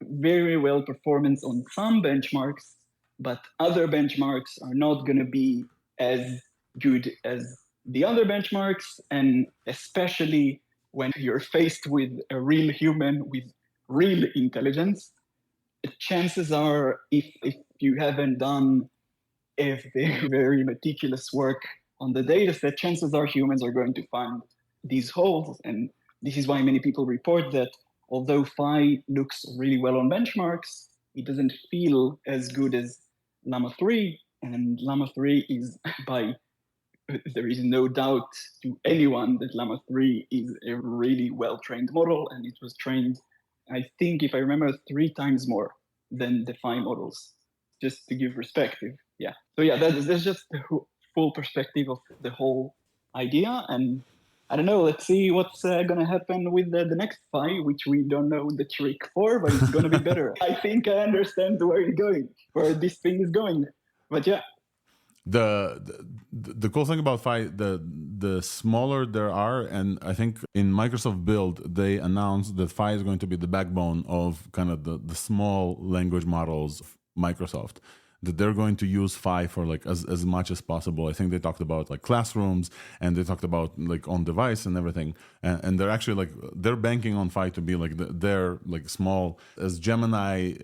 Speaker 6: very well performance on some benchmarks, but other benchmarks are not going to be as good as the other benchmarks. And especially when you're faced with a real human with real intelligence, the chances are, if you haven't done a very, very meticulous work on the data set, chances are humans are going to find these holes. And this is why many people report that although Phi looks really well on benchmarks, it doesn't feel as good as Llama 3. And Llama 3 is there is no doubt to anyone that Llama 3 is a really well-trained model, and it was trained, I think, if I remember, 3 times more than the Phi models, just to give perspective. Yeah. So yeah, that's just the full perspective of the whole idea. And I don't know, let's see what's going to happen with the next Phi, which we don't know the trick for, but it's going to be better. I think I understand where this thing is going. But yeah.
Speaker 1: The cool thing about Phi, the smaller there are, and I think in Microsoft Build they announced that Phi is going to be the backbone of kind of the small language models of Microsoft, that they're going to use Phi for like as much as possible. I think they talked about like classrooms, and they talked about like on device and everything, and they're actually like they're banking on Phi to be like their like small, as Gemini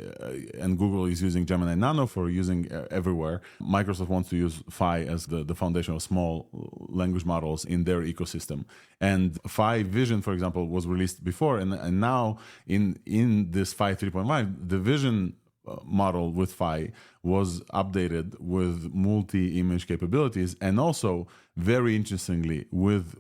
Speaker 1: and Google is using Gemini Nano for using everywhere. Microsoft wants to use Phi as the foundation of small language models in their ecosystem. And Phi Vision, for example, was released before, and now in this Phi 3.5, the Vision model with Phi was updated with multi-image capabilities, and also very interestingly with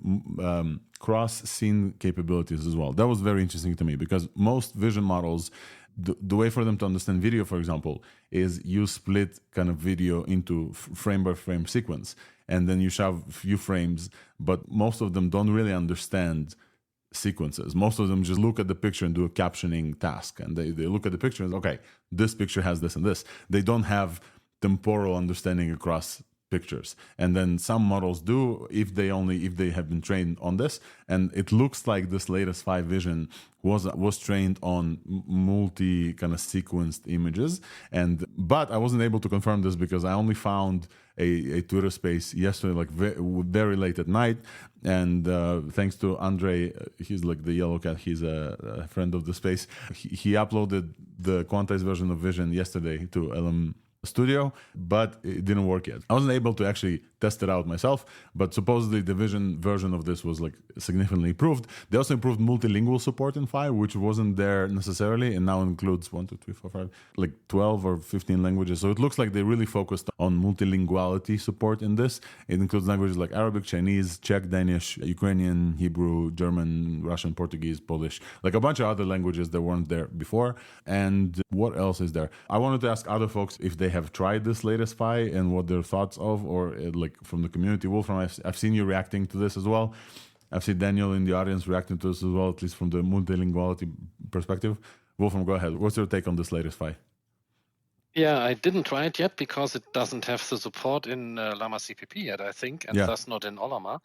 Speaker 1: cross-scene capabilities as well. That was very interesting to me, because most vision models, the way for them to understand video, for example, is you split kind of video into frame by frame sequence, and then you shove a few frames, but most of them don't really understand sequences. Most of them just look at the picture and do a captioning task, and they look at the picture and okay, this picture has this and this. They don't have temporal understanding across pictures. And then some models do, if they have been trained on this. And it looks like this latest Phi Vision was trained on multi kind of sequenced images. But I wasn't able to confirm this because I only found a Twitter space yesterday, like very late at night. And thanks to Andre, he's like the yellow cat, he's a friend of the space. He uploaded the quantized version of Vision yesterday to LM Studio, but it didn't work yet. I wasn't able to actually test it out myself, but supposedly the Vision version of this was like significantly improved. They also improved multilingual support in Phi, which wasn't there necessarily, and now includes 12 or 15 languages. So it looks like they really focused on multilinguality support in this. It includes languages like Arabic, Chinese, Czech, Danish, Ukrainian, Hebrew, German, Russian, Portuguese, Polish, like a bunch of other languages that weren't there before. And what else is there? I wanted to ask other folks if they have tried this latest Phi and what their thoughts of, or like from the community. Wolfram, I've seen you reacting to this as well. I've seen Daniel in the audience reacting to this as well, at least from the multilinguality perspective. Wolfram, go ahead. What's your take on this latest Phi?
Speaker 3: Yeah, I didn't try it yet because it doesn't have the support in Llama CPP yet, I think, and thus not in Ollama.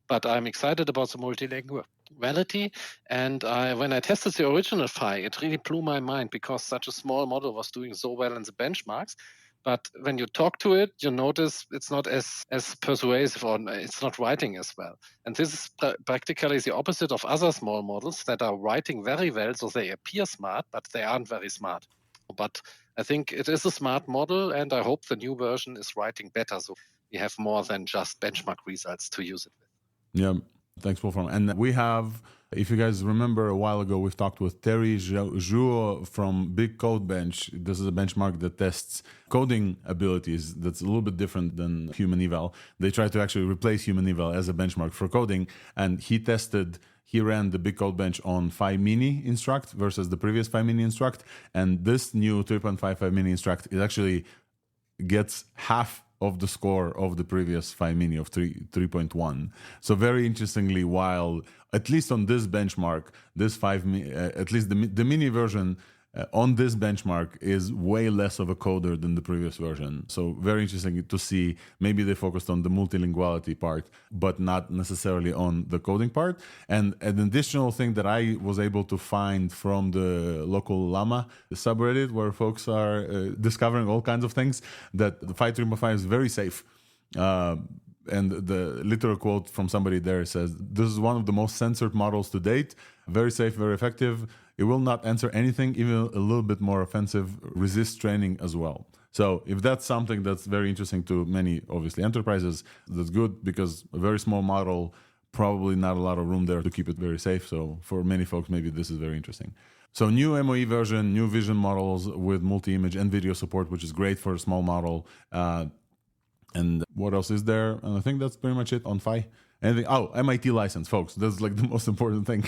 Speaker 3: But I'm excited about the multilinguality. And when I tested the original Phi, it really blew my mind because such a small model was doing so well in the benchmarks. But when you talk to it, you notice it's not as persuasive, or it's not writing as well. And this is practically the opposite of other small models that are writing very well, so they appear smart, but they aren't very smart. But I think it is a smart model, and I hope the new version is writing better, so we have more than just benchmark results to use it with.
Speaker 1: Yeah. Thanks, Wolfram. And we have, if you guys remember a while ago, we've talked with Terry Zhuo from Big Code Bench. This is a benchmark that tests coding abilities that's a little bit different than human eval. They try to actually replace human eval as a benchmark for coding. And he ran the Big Code Bench on Phi Mini Instruct versus the previous Phi Mini Instruct. And this new 3.5 Phi Mini Instruct is actually gets half of the score of the previous Phi Mini of 3.1. So very interestingly, while at least on this benchmark, this at least the mini version on this benchmark is way less of a coder than the previous version. So very interesting to see. Maybe they focused on the multilinguality part, but not necessarily on the coding part. And an additional thing that I was able to find from the local Llama subreddit, where folks are discovering all kinds of things, that the Phi 3.5 is very safe. And the literal quote from somebody there says, "This is one of the most censored models to date. Very safe, very effective. It will not answer anything, even a little bit more offensive, resist training as well." So if that's something that's very interesting to many, obviously, enterprises, that's good, because a very small model, probably not a lot of room there to keep it very safe. So for many folks, maybe this is very interesting. So new MOE version, new vision models with multi-image and video support, which is great for a small model. And what else is there? And I think that's pretty much it on Phi. Anything? Oh, MIT license, folks. That's like the most important thing.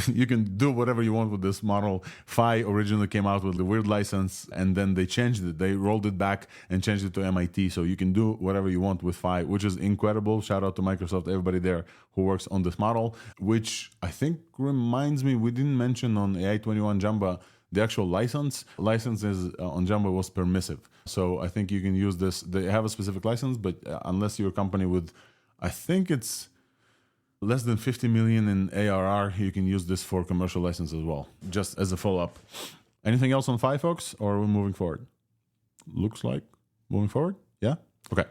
Speaker 1: You can do whatever you want with this model. Phi originally came out with the weird license, and then they changed it. They rolled it back and changed it to MIT. So you can do whatever you want with Phi, which is incredible. Shout out to Microsoft, everybody there who works on this model, which I think reminds me, we didn't mention on AI21 Jamba, the actual license is on Jamba was permissive. So I think you can use this. They have a specific license, but unless you're a company with, I think it's less than 50 million in ARR, you can use this for commercial license as well, just as a follow-up. Anything else on Phi, folks, or are we moving forward? Looks like moving forward. Yeah? Okay.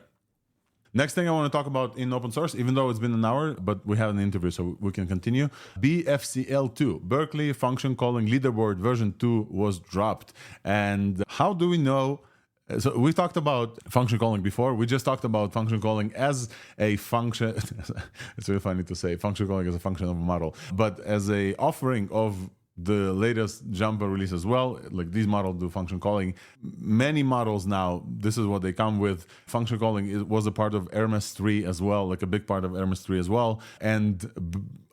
Speaker 1: Next thing I want to talk about in open source, even though it's been an hour, but we have an interview, so we can continue. BFCL2, Berkeley Function Calling Leaderboard version 2 was dropped. And how do we know? So we talked about function calling before. We just talked about function calling as a function. It's really funny to say function calling as a function of a model, but as a offering of the latest Jamba release as well. Like these models do function calling. Many models now, this is what they come with. Function calling was a part of Hermes 3 as well, like a big part of Hermes 3 as well. And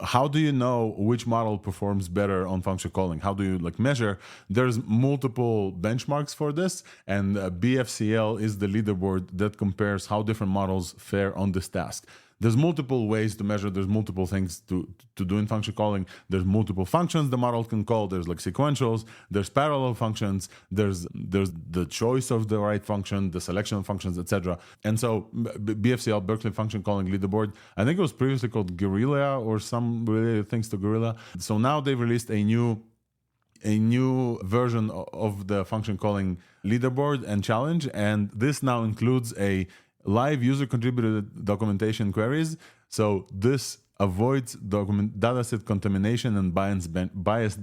Speaker 1: how do you know which model performs better on function calling? How do you measure? There's multiple benchmarks for this, and BFCL is the leaderboard that compares how different models fare on this task. There's multiple ways to measure. There's multiple things to do in function calling. There's multiple functions the model can call. There's sequentials. There's parallel functions. There's the choice of the right function, the selection of functions, etc. And so BFCL, Berkeley Function Calling Leaderboard, I think it was previously called Gorilla or some related things to Gorilla. So now they've released a new version of the function calling leaderboard and challenge, and this now includes a live user-contributed documentation queries. So this avoids dataset contamination and biased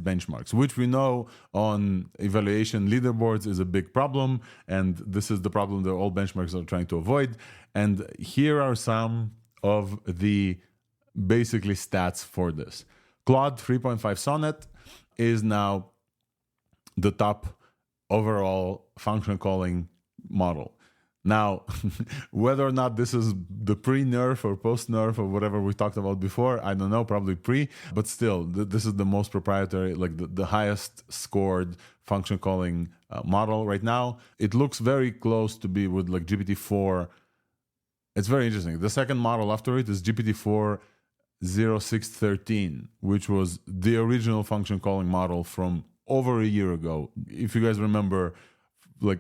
Speaker 1: benchmarks, which we know on evaluation leaderboards is a big problem. And this is the problem that all benchmarks are trying to avoid. And here are some of the basically stats for this. Claude 3.5 Sonnet is now the top overall function calling model. Now, whether or not this is the pre-nerf or post-nerf or whatever we talked about before, I don't know, probably pre, but still, this is the most proprietary, the highest scored function calling model right now. It looks very close to be with GPT-4. It's very interesting. The second model after it is GPT-4 0613, which was the original function calling model from over a year ago. If you guys remember,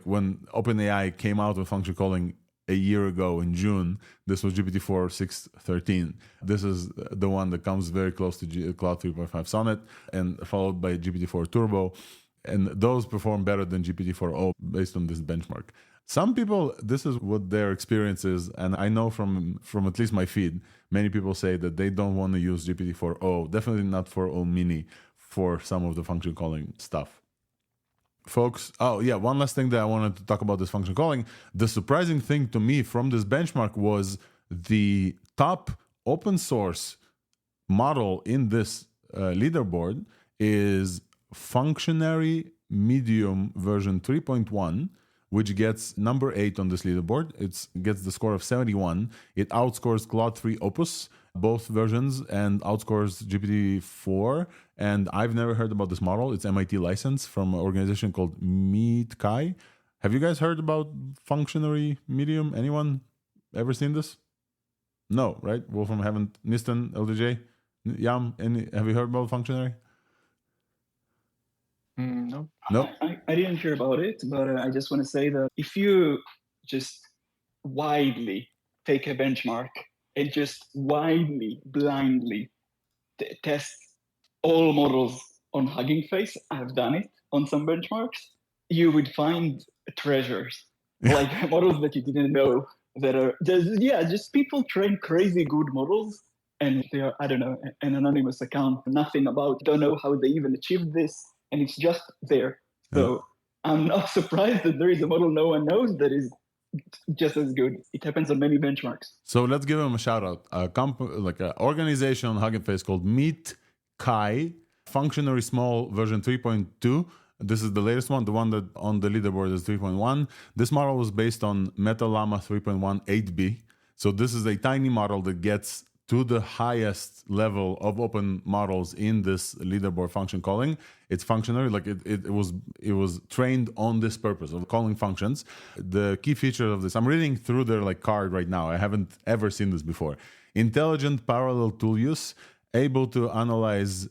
Speaker 1: when OpenAI came out with function calling a year ago in June, this was GPT-4 613. This is the one that comes very close to Cloud 3.5 Sonnet, and followed by GPT-4 Turbo. And those perform better than GPT-4o based on this benchmark. Some people, this is what their experience is, and I know from at least my feed, many people say that they don't want to use GPT-4o, definitely not 4o mini, for some of the function calling stuff. Folks, one last thing that I wanted to talk about this function calling. The surprising thing to me from this benchmark was the top open source model in this leaderboard is Functionary Medium version 3.1, which gets number 8 on this leaderboard. It gets the score of 71. It outscores Claude 3 Opus, both versions, and outscores GPT-4. And I've never heard about this model. It's MIT license from an organization called MeetKai. Have you guys heard about Functionary Medium? Anyone ever seen this? No, right? Wolfram haven't. Nistan, LDJ, Yam, have you heard about Functionary?
Speaker 2: No.
Speaker 1: No.
Speaker 6: I didn't hear about it, but I just want to say that if you just widely take a benchmark and just widely, blindly test all models on Hugging Face, I've done it on some benchmarks, you would find treasures, like models that you didn't know that are just people train crazy good models, and they are, I don't know, an anonymous account, nothing about, don't know how they even achieved this, and it's just there. So I'm not surprised that there is a model no one knows that is just as good. It happens on many benchmarks.
Speaker 1: So let's give them a shout out. Like an organization on Hugging Face called MeetKai, Functionary Small version 3.2. This is the latest one. The one that on the leaderboard is 3.1. This model was based on Meta Llama 3.1 8B. So this is a tiny model that gets to the highest level of open models in this leaderboard function calling. It's functionary, like it was trained on this purpose of calling functions. The key feature of this, I'm reading through their like card right now. I haven't ever seen this before. Intelligent parallel tool use, able to analyze.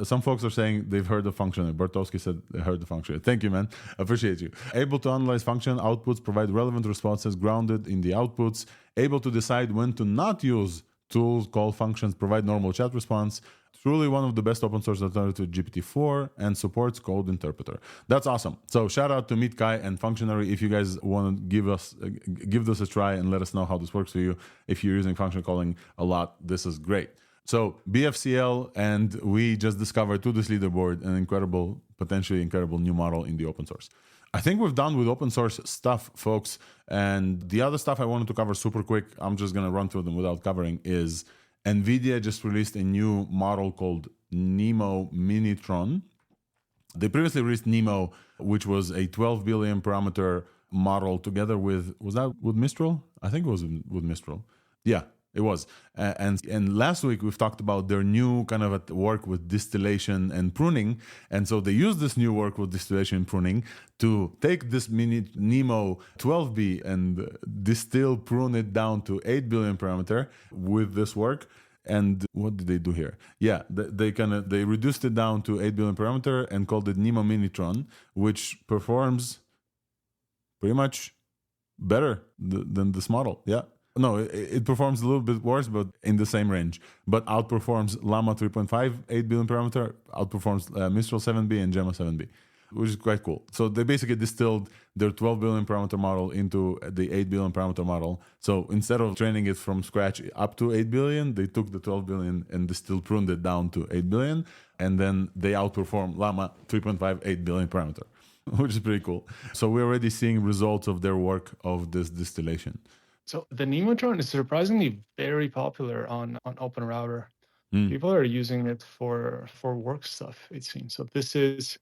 Speaker 1: Some folks are saying they've heard the function. Bartowski said they heard the function. Thank you, man. Appreciate you. Able to analyze function outputs, provide relevant responses grounded in the outputs. Able to decide when to not use tools, call functions, provide normal chat response. Truly one of the best open source alternative to GPT-4 and supports code interpreter. That's awesome. So shout out to MeetKai and Functionary. If you guys want to give this a try and let us know how this works for you. If you're using function calling a lot, this is great. So BFCL, and we just discovered to this leaderboard an potentially incredible new model in the open source. I think we're done with open source stuff, folks. And the other stuff I wanted to cover super quick, I'm just going to run through them without covering, is NVIDIA just released a new model called NeMo Minitron. They previously released NeMo, which was a 12 billion parameter model together with, was that with Mistral? I think it was with Mistral. Yeah, it was. And last week we've talked about their new kind of work with distillation and pruning. And so they use this new work with distillation and pruning to take this mini NeMo 12B and prune it down to 8 billion parameter with this work. And what did they do here? Yeah, they reduced it down to 8 billion parameter and called it NeMo Minitron, which performs pretty much better than this model. Yeah. No, it performs a little bit worse, but in the same range. But outperforms Llama 3.5, 8 billion parameter, outperforms Mistral 7B and Gemma 7B, which is quite cool. So they basically distilled their 12 billion parameter model into the 8 billion parameter model. So instead of training it from scratch up to 8 billion, they took the 12 billion and pruned it down to 8 billion. And then they outperform Llama 3.5, 8 billion parameter, which is pretty cool. So we're already seeing results of their work of this distillation.
Speaker 2: So the Nemotron is surprisingly very popular on OpenRouter. People are using it for work stuff, it seems. So this is,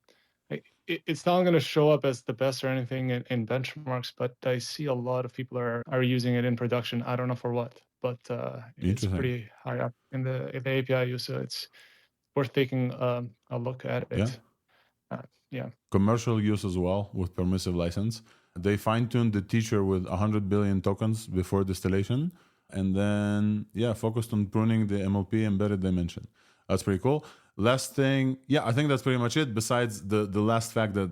Speaker 2: it's not going to show up as the best or anything in benchmarks, but I see a lot of people are using it in production. I don't know for what, but it's pretty high up in the API use. So it's worth taking a look at it. Yeah.
Speaker 1: Commercial use as well with permissive license. They fine-tuned the teacher with 100 billion tokens before distillation. And then, focused on pruning the MLP embedded dimension. That's pretty cool. Last thing, I think that's pretty much it. Besides the last fact that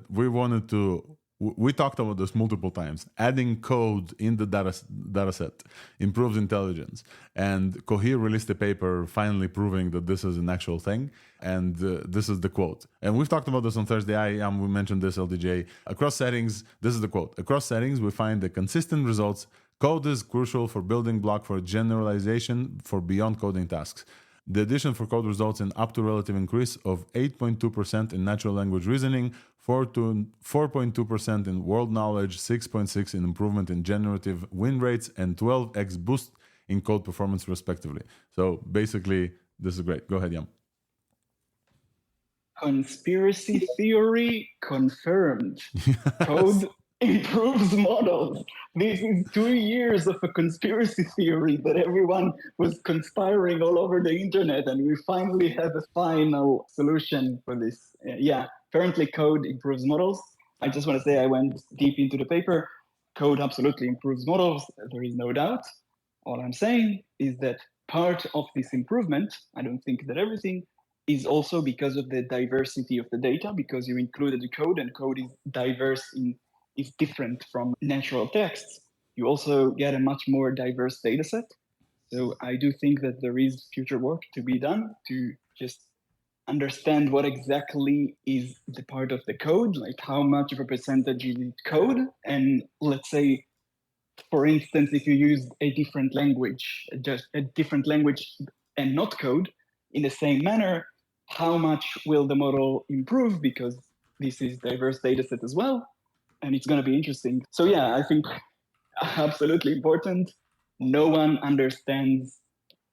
Speaker 1: we talked about this multiple times. Adding code in the data set improves intelligence. And Cohere released a paper finally proving that this is an actual thing. And this is the quote. And we've talked about this on ThursdAI. We mentioned this, LDJ. Across settings, this is the quote. Across settings, we find the consistent results. Code is crucial for building block for generalization for beyond coding tasks. The addition for code results in up to relative increase of 8.2% in natural language reasoning, 4.2% in world knowledge, 6.6% in improvement in generative win rates, and 12x boost in code performance respectively. So basically, This is great. Go ahead, Yam.
Speaker 6: Conspiracy theory confirmed. Code improves models. This is 2 years of a conspiracy theory that everyone was conspiring all over the internet, and we finally have a final solution for this. Currently code improves models. I just want to say I went deep into the paper. Code absolutely improves models. There is no doubt. All I'm saying is that part of this improvement, I don't think that everything, is also because of the diversity of the data, because you included the code, and code is diverse is different from natural texts. You also get a much more diverse data set. So I do think that there is future work to be done to just understand what exactly is the part of the code, like how much of a percentage is it code. And let's say, for instance, if you use a different language, just a different language and not code in the same manner, how much will the model improve? Because this is diverse data set as well. And it's going to be interesting. So I think absolutely important. No one understands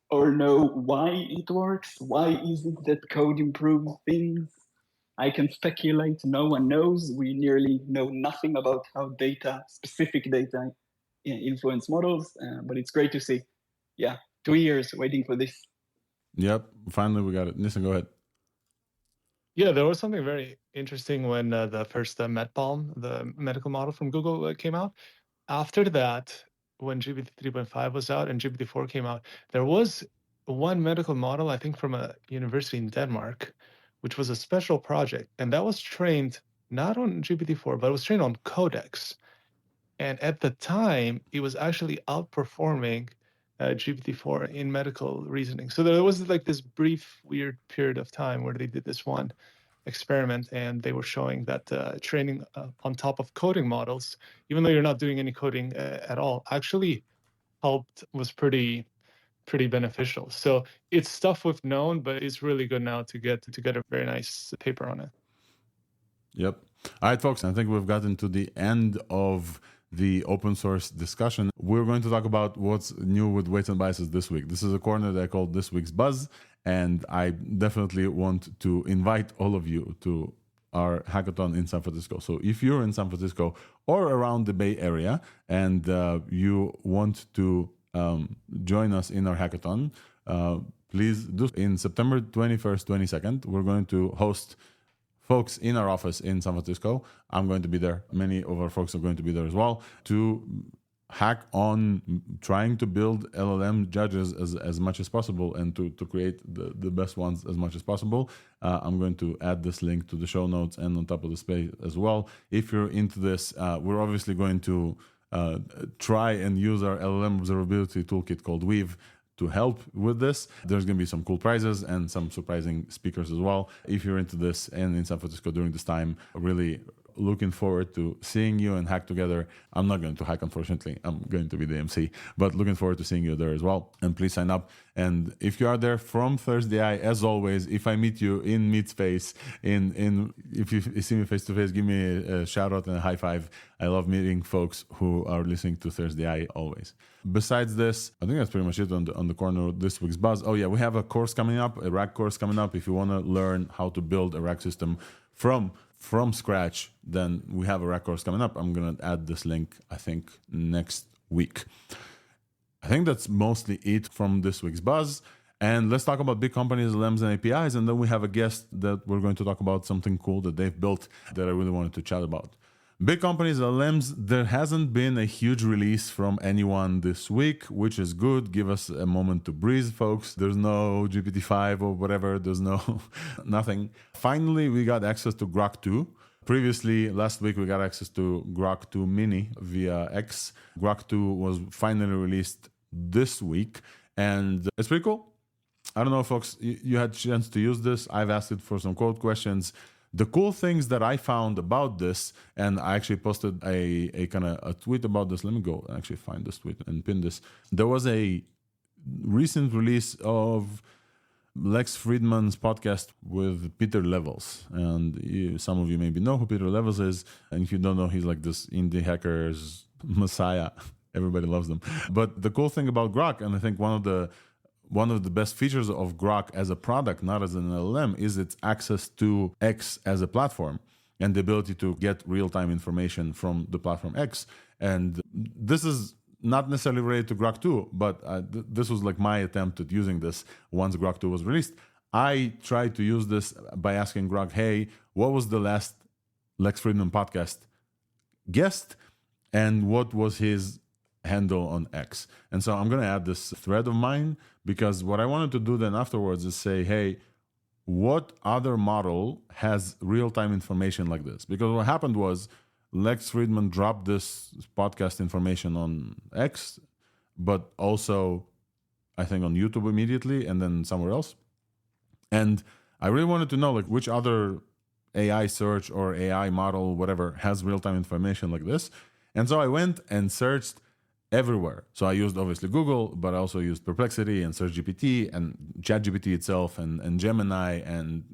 Speaker 6: or know why it works. Why is it that code improves things? I can speculate. No one knows. We nearly know nothing about how specific data influence models, but it's great to see. 2 years waiting for this.
Speaker 1: Yep, finally we got it. Nissan, go ahead.
Speaker 2: Yeah, there was something very interesting when the first MedPalm, the medical model from Google, came out. After that, when GPT 3.5 was out and GPT 4 came out, there was one medical model, I think from a university in Denmark, which was a special project. And that was trained not on GPT 4, but it was trained on Codex. And at the time, it was actually outperforming GPT 4 in medical reasoning. So there was like this brief, weird period of time where they did this one experiment, and they were showing that training on top of coding models, even though you're not doing any coding at all, actually was pretty beneficial. So it's stuff we've known, but it's really good now to get a very nice paper on it.
Speaker 1: Yep. All right, folks, I think we've gotten to the end of the open source discussion. We're going to talk about what's new with weights and biases this week. This is a corner that I call This Week's Buzz, and I definitely want to invite all of you to our hackathon in San Francisco. So if you're in San Francisco or around the Bay Area and you want to join us in our hackathon, please do. In September 21st, 22nd, we're going to host folks in our office in San Francisco. I'm going to be there. Many of our folks are going to be there as well to hack on trying to build LLM judges as much as possible and to create the best ones as much as possible. I'm going to add this link to the show notes and on top of the space as well. If you're into this, we're obviously going to try and use our LLM observability toolkit called Weave to help with this. There's going to be some cool prizes and some surprising speakers as well. If you're into this and in San Francisco during this time, really looking forward to seeing you and hack together. I'm not going to hack, unfortunately. I'm going to be the MC, but looking forward to seeing you there as well. And please sign up. And if you are there from ThursdAI, as always, if I meet you in meet space, if you see me face to face, give me a shout out and a high five. I love meeting folks who are listening to ThursdAI always. Besides this, I think that's pretty much it on the corner of this week's buzz. Oh yeah, we have a course coming up, a RAG course coming up. If you want to learn how to build a RAG system from scratch, then we have a RAG course coming up. I'm going to add this link, I think, next week. I think that's mostly it from this week's buzz. And let's talk about big companies, LLMs, and APIs. And then we have a guest that we're going to talk about something cool that they've built that I really wanted to chat about. Big companies, LLMs, there hasn't been a huge release from anyone this week, which is good. Give us a moment to breathe, folks. There's no GPT-5 or whatever. There's no nothing. Finally, we got access to Grok 2. Previously, last week, we got access to Grok 2 Mini via X. Grok 2 was finally released this week, and it's pretty cool. I don't know, folks, you had a chance to use this. I've asked it for some code questions. The cool things that I found about this, and I actually posted a kind of a tweet about this. Let me go and actually find this tweet and pin this. There was a recent release of Lex Friedman's podcast with Peter Levels. And some of you maybe know who Peter Levels is. And if you don't know, he's like this indie hacker's messiah. Everybody loves them. But the cool thing about Grok, and I think one of the one of the best features of Grok as a product, not as an LLM, is its access to X as a platform and the ability to get real-time information from the platform X. And this is not necessarily related to Grok 2, but this was like my attempt at using this once Grok 2 was released. I tried to use this by asking Grok, hey, what was the last Lex Fridman podcast guest and what was his handle on X? And so I'm going to add this thread of mine, because what I wanted to do then afterwards is say, hey, what other model has real-time information like this? Because what happened was Lex Fridman dropped this podcast information on X, but also I think on YouTube immediately and then somewhere else. And I really wanted to know like which other AI search or AI model, whatever, has real-time information like this. And so I went and searched everywhere. So I used obviously Google, but I also used Perplexity and SearchGPT and ChatGPT itself and Gemini and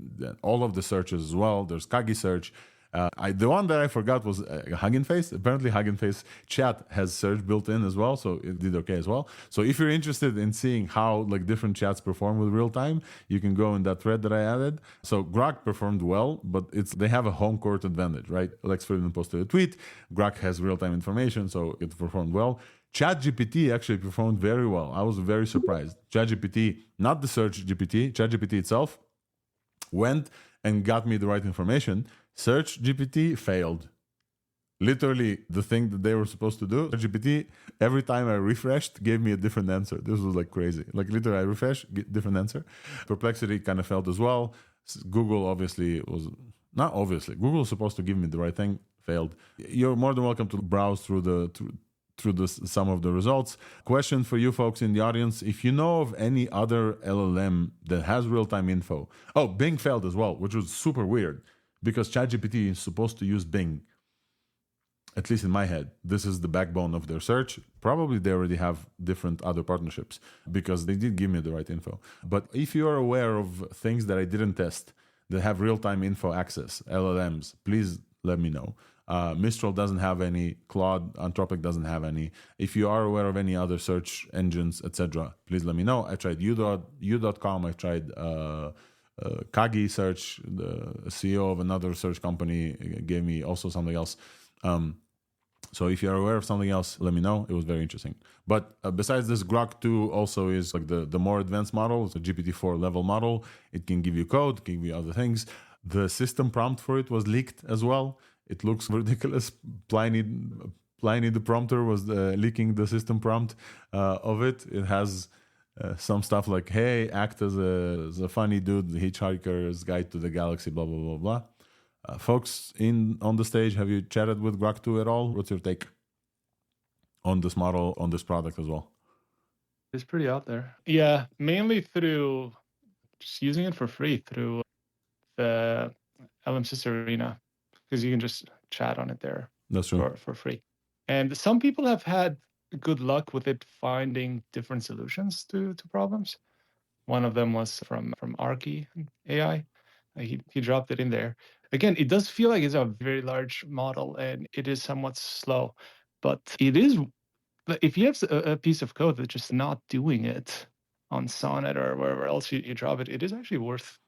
Speaker 1: all of the searches as well. There's Kagi search. The one that I forgot was Hugging Face. Apparently Hugging Face chat has search built in as well, so it did okay as well. So if you're interested in seeing how like different chats perform with real time, you can go in that thread that I added. So Grok performed well, but they have a home court advantage, right? Lex Fridman posted a tweet. Grok has real time information, so it performed well. ChatGPT actually performed very well. I was very surprised. ChatGPT, not the search GPT, ChatGPT itself went and got me the right information. Search GPT failed. Literally, the thing that they were supposed to do, GPT, every time I refreshed, gave me a different answer. This was like crazy. Like literally, I refreshed, different answer. Perplexity kind of failed as well. Google obviously was, not obviously, Google was supposed to give me the right thing, failed. You're more than welcome to browse through some of the results. Question for you folks in the audience: if you know of any other LLM that has real-time info. Oh, Bing failed as well, which was super weird because ChatGPT is supposed to use Bing. At least in my head, this is the backbone of their search. Probably they already have different other partnerships because they did give me the right info. But if you are aware of things that I didn't test that have real-time info access, LLMs, please let me know. Mistral doesn't have any. Claude, Anthropic doesn't have any. If you are aware of any other search engines, etc., please let me know. I tried u.com. I tried Kagi search. The CEO of another search company gave me also something else. So if you're aware of something else, let me know. It was very interesting. But besides this, Grok 2 also is like the more advanced model. It's a GPT-4 level model. It can give you code, can give you other things. The system prompt for it was leaked as well. It looks ridiculous. Pliny the prompter was leaking the system prompt of it. It has some stuff like, hey, act as a funny dude, the Hitchhiker's Guide to the Galaxy, blah, blah, blah, blah. Folks on the stage, have you chatted with Grok 2 at all? What's your take on this model, on this product as well?
Speaker 2: It's pretty out there. Yeah, mainly through just using it for free through the LM Arena, because you can just chat on it there.
Speaker 1: That's true.
Speaker 2: For free. And some people have had good luck with it finding different solutions to problems. One of them was from Art AI. He dropped it in there. Again, it does feel like it's a very large model and it is somewhat slow, but it is, if you have a piece of code that's just not doing it on Sonnet or wherever else you drop it, it is actually worth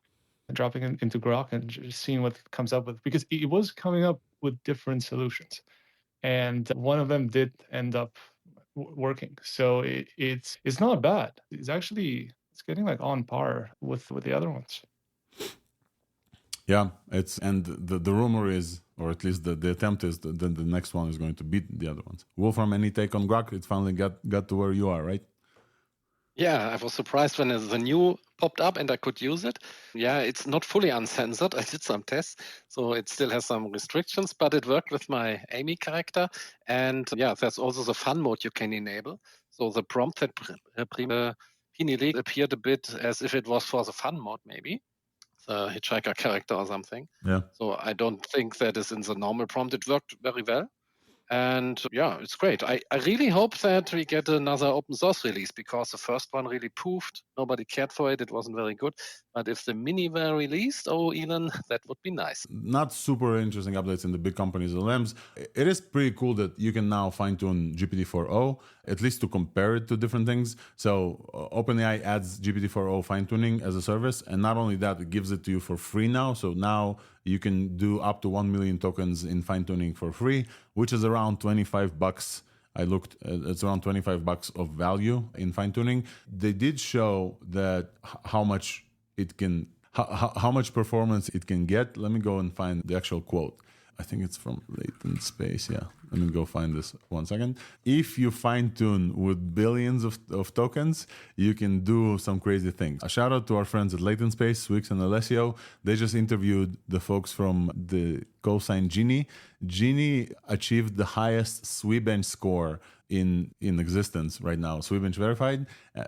Speaker 2: dropping it into Grok and just seeing what it comes up with, because it was coming up with different solutions. And one of them did end up working. So it's not bad. It's getting like on par with the other ones.
Speaker 1: Yeah, and the rumor is, or at least the attempt is that the next one is going to beat the other ones. Wolfram, any take on Grok? It finally got to where you are, right?
Speaker 3: Yeah, I was surprised when the new popped up and I could use it. Yeah, it's not fully uncensored. I did some tests, so it still has some restrictions, but it worked with my Amy character. And yeah, there's also the fun mode you can enable. So the prompt that Pinelli appeared a bit as if it was for the fun mode, maybe. The hitchhiker character or something.
Speaker 1: Yeah.
Speaker 3: So I don't think that is in the normal prompt. It worked very well. And yeah, it's great. I really hope that we get another open source release, because the first one really poofed. Nobody cared for it. It wasn't very good. But if the mini were released, Elon, that would be nice.
Speaker 1: Not super interesting updates in the big companies' LLMs. It is pretty cool that you can now fine-tune GPT-4o, at least to compare it to different things. So OpenAI adds GPT-4o fine-tuning as a service. And not only that, it gives it to you for free now. So now you can do up to 1 million tokens in fine-tuning for free, which is around $25. I looked, it's around $25 of value in fine-tuning. They did show that how much it can, how much performance it can get. Let me go and find the actual quote. I think it's from Latent Space. Yeah, let me go find this 1 second. If you fine tune with billions of tokens, you can do some crazy things. A shout out to our friends at Latent Space, Swix and Alessio. They just interviewed the folks from the Cosine Genie. Genie achieved the highest Swebench score in existence right now, Swebench verified.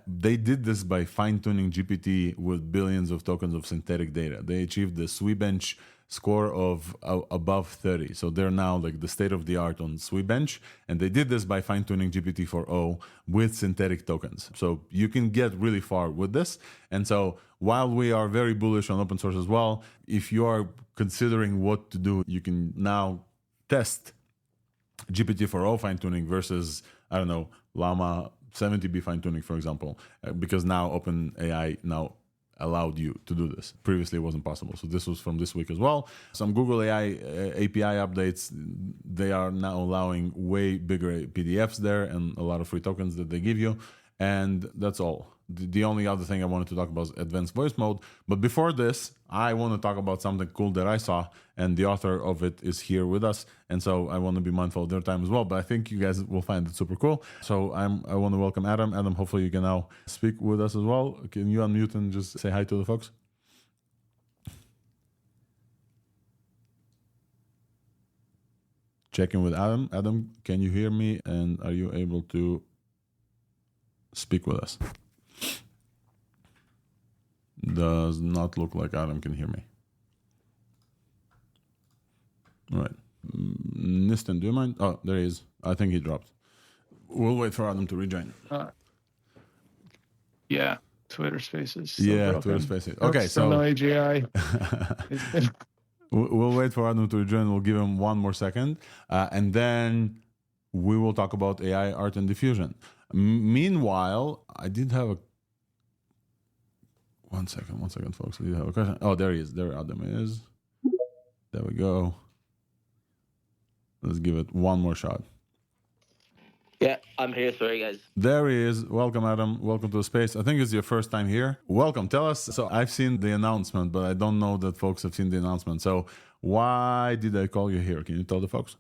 Speaker 1: They did this by fine tuning GPT with billions of tokens of synthetic data. They achieved the Swebench score of above 30. So they're now like the state of the art on Swebench. And they did this by fine tuning GPT-4o with synthetic tokens. So you can get really far with this. And so while we are very bullish on open source as well, if you are considering what to do, you can now test GPT-4o fine tuning versus, I don't know, Llama 70B fine tuning, for example, because now OpenAI now allowed you to do this. Previously, it wasn't possible. So this was from this week as well. Some Google AI API updates, they are now allowing way bigger PDFs there and a lot of free tokens that they give you. And that's all. The only other thing I wanted to talk about is advanced voice mode. But before this, I want to talk about something cool that I saw, and the author of it is here with us. And so I want to be mindful of their time as well. But I think you guys will find it super cool. So I want to welcome Adam. Adam, hopefully you can now speak with us as well. Can you unmute and just say hi to the folks? Check in with Adam. Adam, can you hear me? And are you able to speak with us? Does not look like Adam can hear me. All right. Nistan, do you mind? Oh, there he is. I think he dropped. We'll wait for Adam to rejoin.
Speaker 2: Yeah, Twitter Spaces.
Speaker 1: Yeah, Twitter Spaces. Okay, so
Speaker 2: no AGI.
Speaker 1: We'll wait for Adam to rejoin. We'll give him 1 more second, and then we will talk about AI, Art, and Diffusion. Meanwhile, I did have a... One second, folks. I did have a question. Oh, there he is. There Adam is. There we go. Let's give it 1 more shot.
Speaker 7: Yeah, I'm here. Sorry, guys.
Speaker 1: There he is. Welcome, Adam. Welcome to the space. I think it's your first time here. Welcome. Tell us. So I've seen the announcement, but I don't know that folks have seen the announcement. So why did I call you here? Can you tell the folks?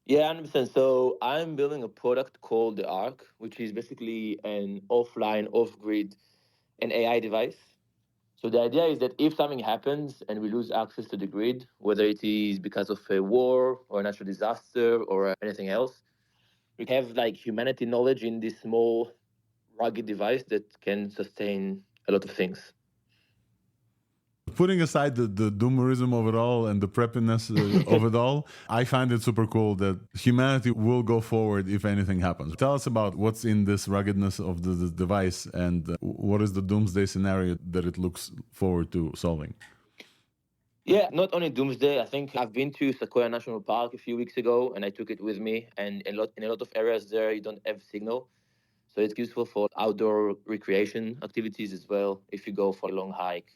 Speaker 7: Yeah, I understand. So I'm building a product called the Arc, which is basically an offline, off-grid, an AI device. So the idea is that if something happens and we lose access to the grid, whether it is because of a war or a natural disaster or anything else, we have like humanity knowledge in this small, rugged device that can sustain a lot of things.
Speaker 1: Putting aside the doomerism of it all and the preppiness of it all, I find it super cool that humanity will go forward if anything happens. Tell us about what's in this ruggedness of the device and what is the doomsday scenario that it looks forward to solving.
Speaker 7: Yeah, not only doomsday. I think I've been to Sequoia National Park a few weeks ago, and I took it with me. And in a lot of areas there, you don't have signal. So it's useful for outdoor recreation activities as well, if you go for a long hike.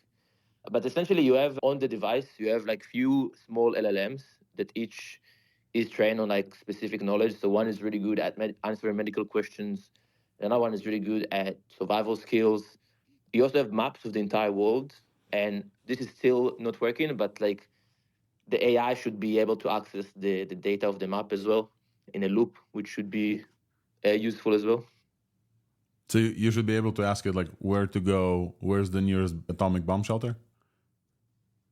Speaker 7: But essentially, you have on the device, you have like few small LLMs that each is trained on like specific knowledge. So one is really good at answering medical questions. Another one is really good at survival skills. You also have maps of the entire world. And this is still not working, but like the AI should be able to access the data of the map as well in a loop, which should be useful as well.
Speaker 1: So you should be able to ask it like where to go, where's the nearest atomic bomb shelter?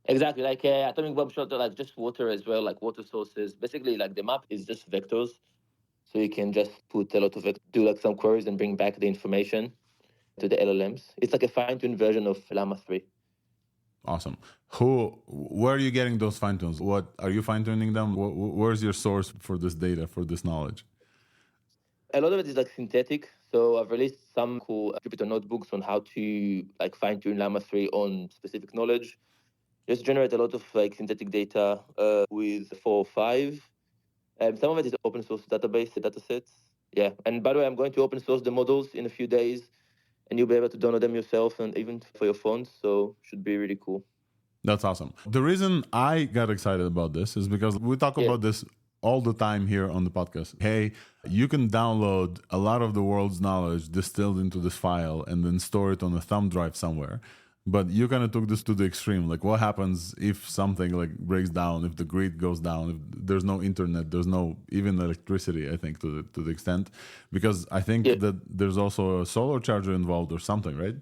Speaker 7: Exactly, like atomic bomb shelter, like just water as well, like water sources. Basically, like the map is just vectors, so you can just put a lot of it, do like some queries and bring back the information to the LLMs. It's like a fine-tuned version of Llama 3.
Speaker 1: Awesome. Where are you getting those fine tunes? What are you fine tuning them? Where's your source for this data, for this knowledge?
Speaker 7: A lot of it is like synthetic. So I've released some cool Jupyter notebooks on how to like fine tune Llama 3 on specific knowledge. Just generate a lot of like synthetic data with 4 or 5. Some of it is open source database datasets. Yeah. And by the way, I'm going to open source the models in a few days, and you'll be able to download them yourself and even for your phones. So should be really cool.
Speaker 1: That's awesome. The reason I got excited about this is because we talk about this all the time here on the podcast. Hey, you can download a lot of the world's knowledge distilled into this file and then store it on a thumb drive somewhere. But you kind of took this to the extreme. Like, what happens if something like breaks down, if the grid goes down, if there's no internet, there's no even electricity, I think, to the extent. Because I think that there's also a solar charger involved or something, right?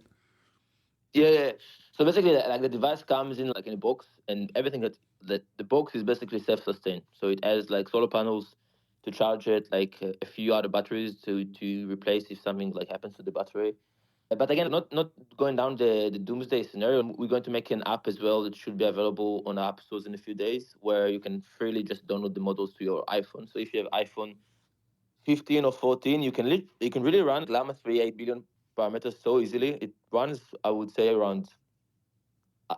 Speaker 7: Yeah. So basically, like the device comes in like in a box, and everything that the box is basically self-sustained. So it has like solar panels to charge it, like a few other batteries to replace if something like happens to the battery. But again, not going down the doomsday scenario. We're going to make an app as well that should be available on app stores in a few days, where you can freely just download the models to your iPhone. So if you have iPhone 15 or 14, you can really run Llama 3 8 billion parameters so easily. It runs, I would say, around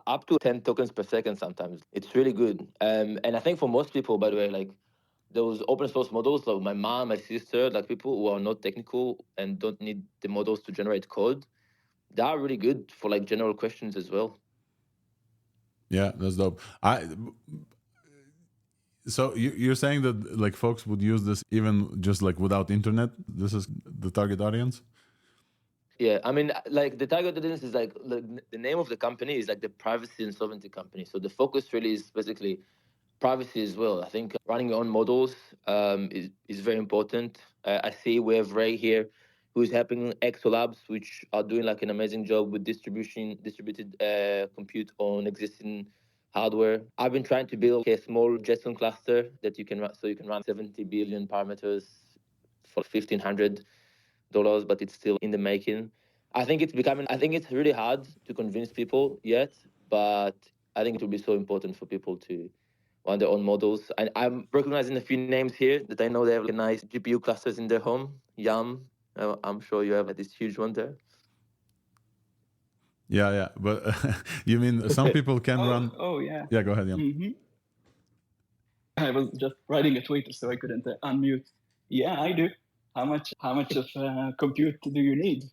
Speaker 7: up to 10 tokens per second sometimes. It's really good. And I think for most people, by the way, like those open source models, like my mom, my sister, like people who are not technical and don't need the models to generate code, they are really good for like general questions as well.
Speaker 1: Yeah, that's dope. So you're saying that like folks would use this even just like without internet? This is the target audience?
Speaker 7: Yeah, I mean, like the target audience is like the name of the company is like the privacy and sovereignty company. So the focus really is basically privacy as well. I think running your own models is very important. I see we have Ray here, who's helping Exo Labs, which are doing like an amazing job with distributed compute on existing hardware. I've been trying to build a small JSON cluster that you can run, so you can run 70 billion parameters for $1,500, but it's still in the making. I think it's really hard to convince people yet, but I think it will be so important for people to run their own models. I'm recognizing a few names here that I know they have nice GPU clusters in their home. Yum, I'm sure you have this huge one there.
Speaker 1: Yeah. But you mean some people can run?
Speaker 6: Oh, yeah.
Speaker 1: Yeah, go ahead, Yum.
Speaker 6: Mm-hmm. I was just writing a tweet, so I couldn't unmute. Yeah, I do. How much of compute do you need?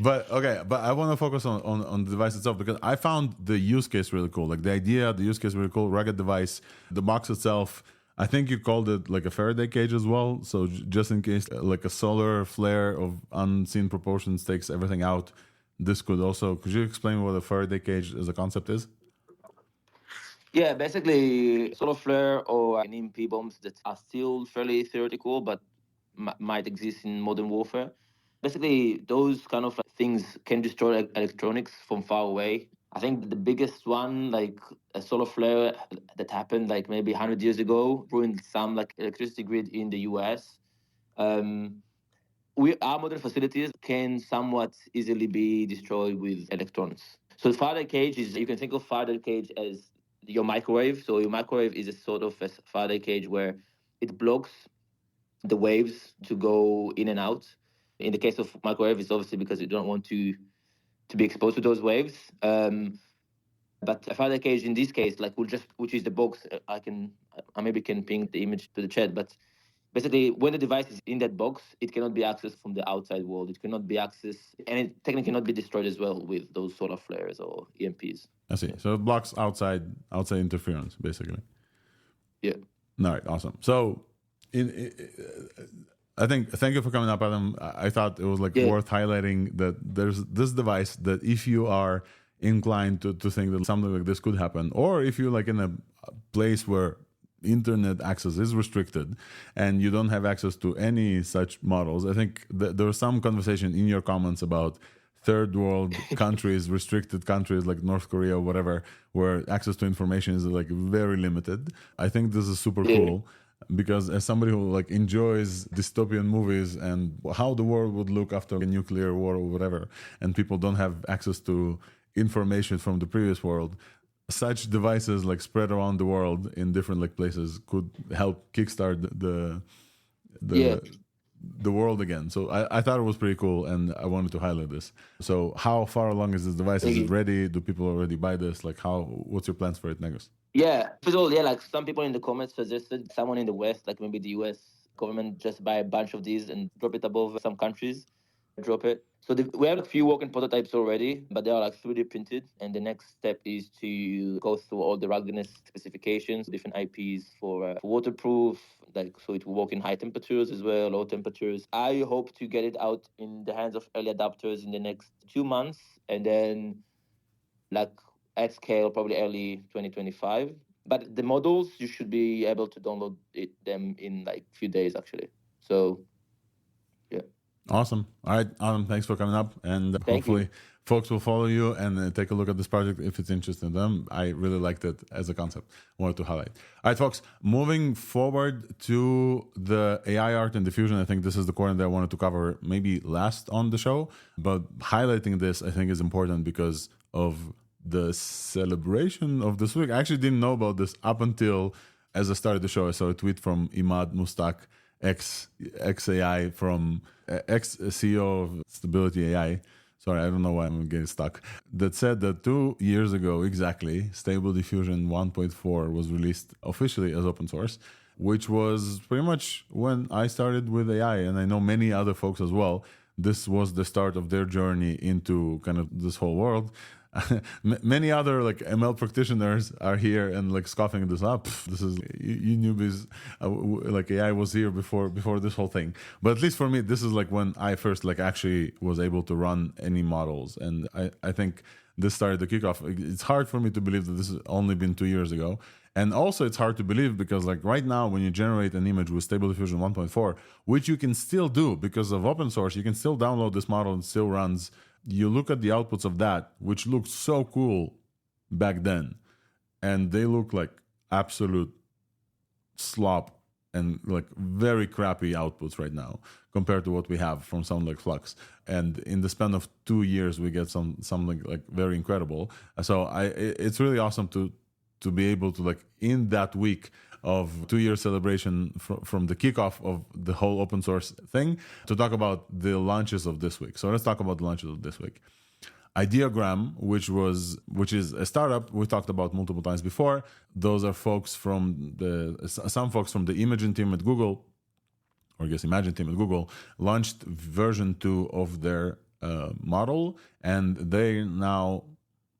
Speaker 1: But I want to focus on the device itself because I found the use case really cool. Like the use case really cool. Rugged device, the box itself. I think you called it like a Faraday cage as well. So just in case like a solar flare of unseen proportions takes everything out, this could also. Could you explain what a Faraday cage as a concept is?
Speaker 7: Yeah, basically solar flare or EMP bombs that are still fairly theoretical, but might exist in modern warfare. Basically, those kind of things can destroy electronics from far away. I think the biggest one, like a solar flare that happened like maybe 100 years ago, ruined some like electricity grid in the US. Our modern facilities can somewhat easily be destroyed with electrons. So the Faraday cage you can think of Faraday cage as your microwave. So your microwave is a sort of a Faraday cage where it blocks the waves to go in and out. In the case of microwave, it's obviously because you don't want to be exposed to those waves. But a Faraday cage in this case, like which is the box, I maybe can ping the image to the chat, but basically when the device is in that box, it cannot be accessed from the outside world. It cannot be accessed, and it technically cannot be destroyed as well with those solar flares or EMPs.
Speaker 1: I see. So it blocks outside interference, basically.
Speaker 7: Yeah.
Speaker 1: All right. Awesome. So thank you for coming up, Adam. I thought it was worth highlighting that there's this device that if you are inclined to think that something like this could happen, or if you're like in a place where internet access is restricted and you don't have access to any such models, I think there was some conversation in your comments about third world countries, restricted countries like North Korea or whatever, where access to information is like very limited. I think this is super cool. because as somebody who like enjoys dystopian movies and how the world would look after a nuclear war or whatever, and people don't have access to information from the previous world, such devices like spread around the world in different like places could help kickstart the world again. So I thought it was pretty cool, and I wanted to highlight this. So how far along is this device? Is it ready? Do people already buy this? Like what's your plans for it, Negus?
Speaker 7: Yeah, first of all, yeah, like some people in the comments suggested someone in the West, like maybe the US government, just buy a bunch of these and drop it above some countries, drop it. So we have a few working prototypes already, but they are like 3D printed. And the next step is to go through all the ruggedness specifications, different IPs for waterproof, like so it will work in high temperatures as well, low temperatures. I hope to get it out in the hands of early adopters in the next 2 months, and then like at scale, probably early 2025. But the models, you should be able to download them in like a few days, actually. So, yeah.
Speaker 1: Awesome. All right, Adam, thanks for coming up. And hopefully folks will follow you and take a look at this project if it's interesting to them. I really liked it as a concept. I wanted to highlight. All right, folks, moving forward to the AI art and diffusion. I think this is the corner that I wanted to cover maybe last on the show. But highlighting this, I think, is important because of the celebration of this week. I actually didn't know about this up until as I started the show. I saw a tweet from Imad Mustak, ex-AI from ex-CEO of Stability AI. Sorry, I don't know why I'm getting stuck. That said that 2 years ago, exactly, Stable Diffusion 1.4 was released officially as open source, which was pretty much when I started with AI. And I know many other folks as well. This was the start of their journey into kind of this whole world. Many other like ML practitioners are here and like scoffing this up. This is you newbies, like AI was here before this whole thing. But at least for me, this is like when I first like actually was able to run any models, and I think this started the kickoff. It's hard for me to believe that this has only been 2 years ago. And also it's hard to believe because like right now when you generate an image with Stable Diffusion 1.4, which you can still do because of open source, you can still download this model and still runs. You look at the outputs of that, which looked so cool back then, and they look like absolute slop and like very crappy outputs right now compared to what we have from something like Flux. And in the span of 2 years, we get something like very incredible. So it's really awesome to be able to like in that week of 2-year celebration from the kickoff of the whole open source thing to talk about the launches of this week. So let's talk about the launches of this week. Ideogram, which is a startup we talked about multiple times before. Those are folks from some folks from the Imagen team at Google, or I guess Imagen team at Google, launched version 2 of their model, and they now,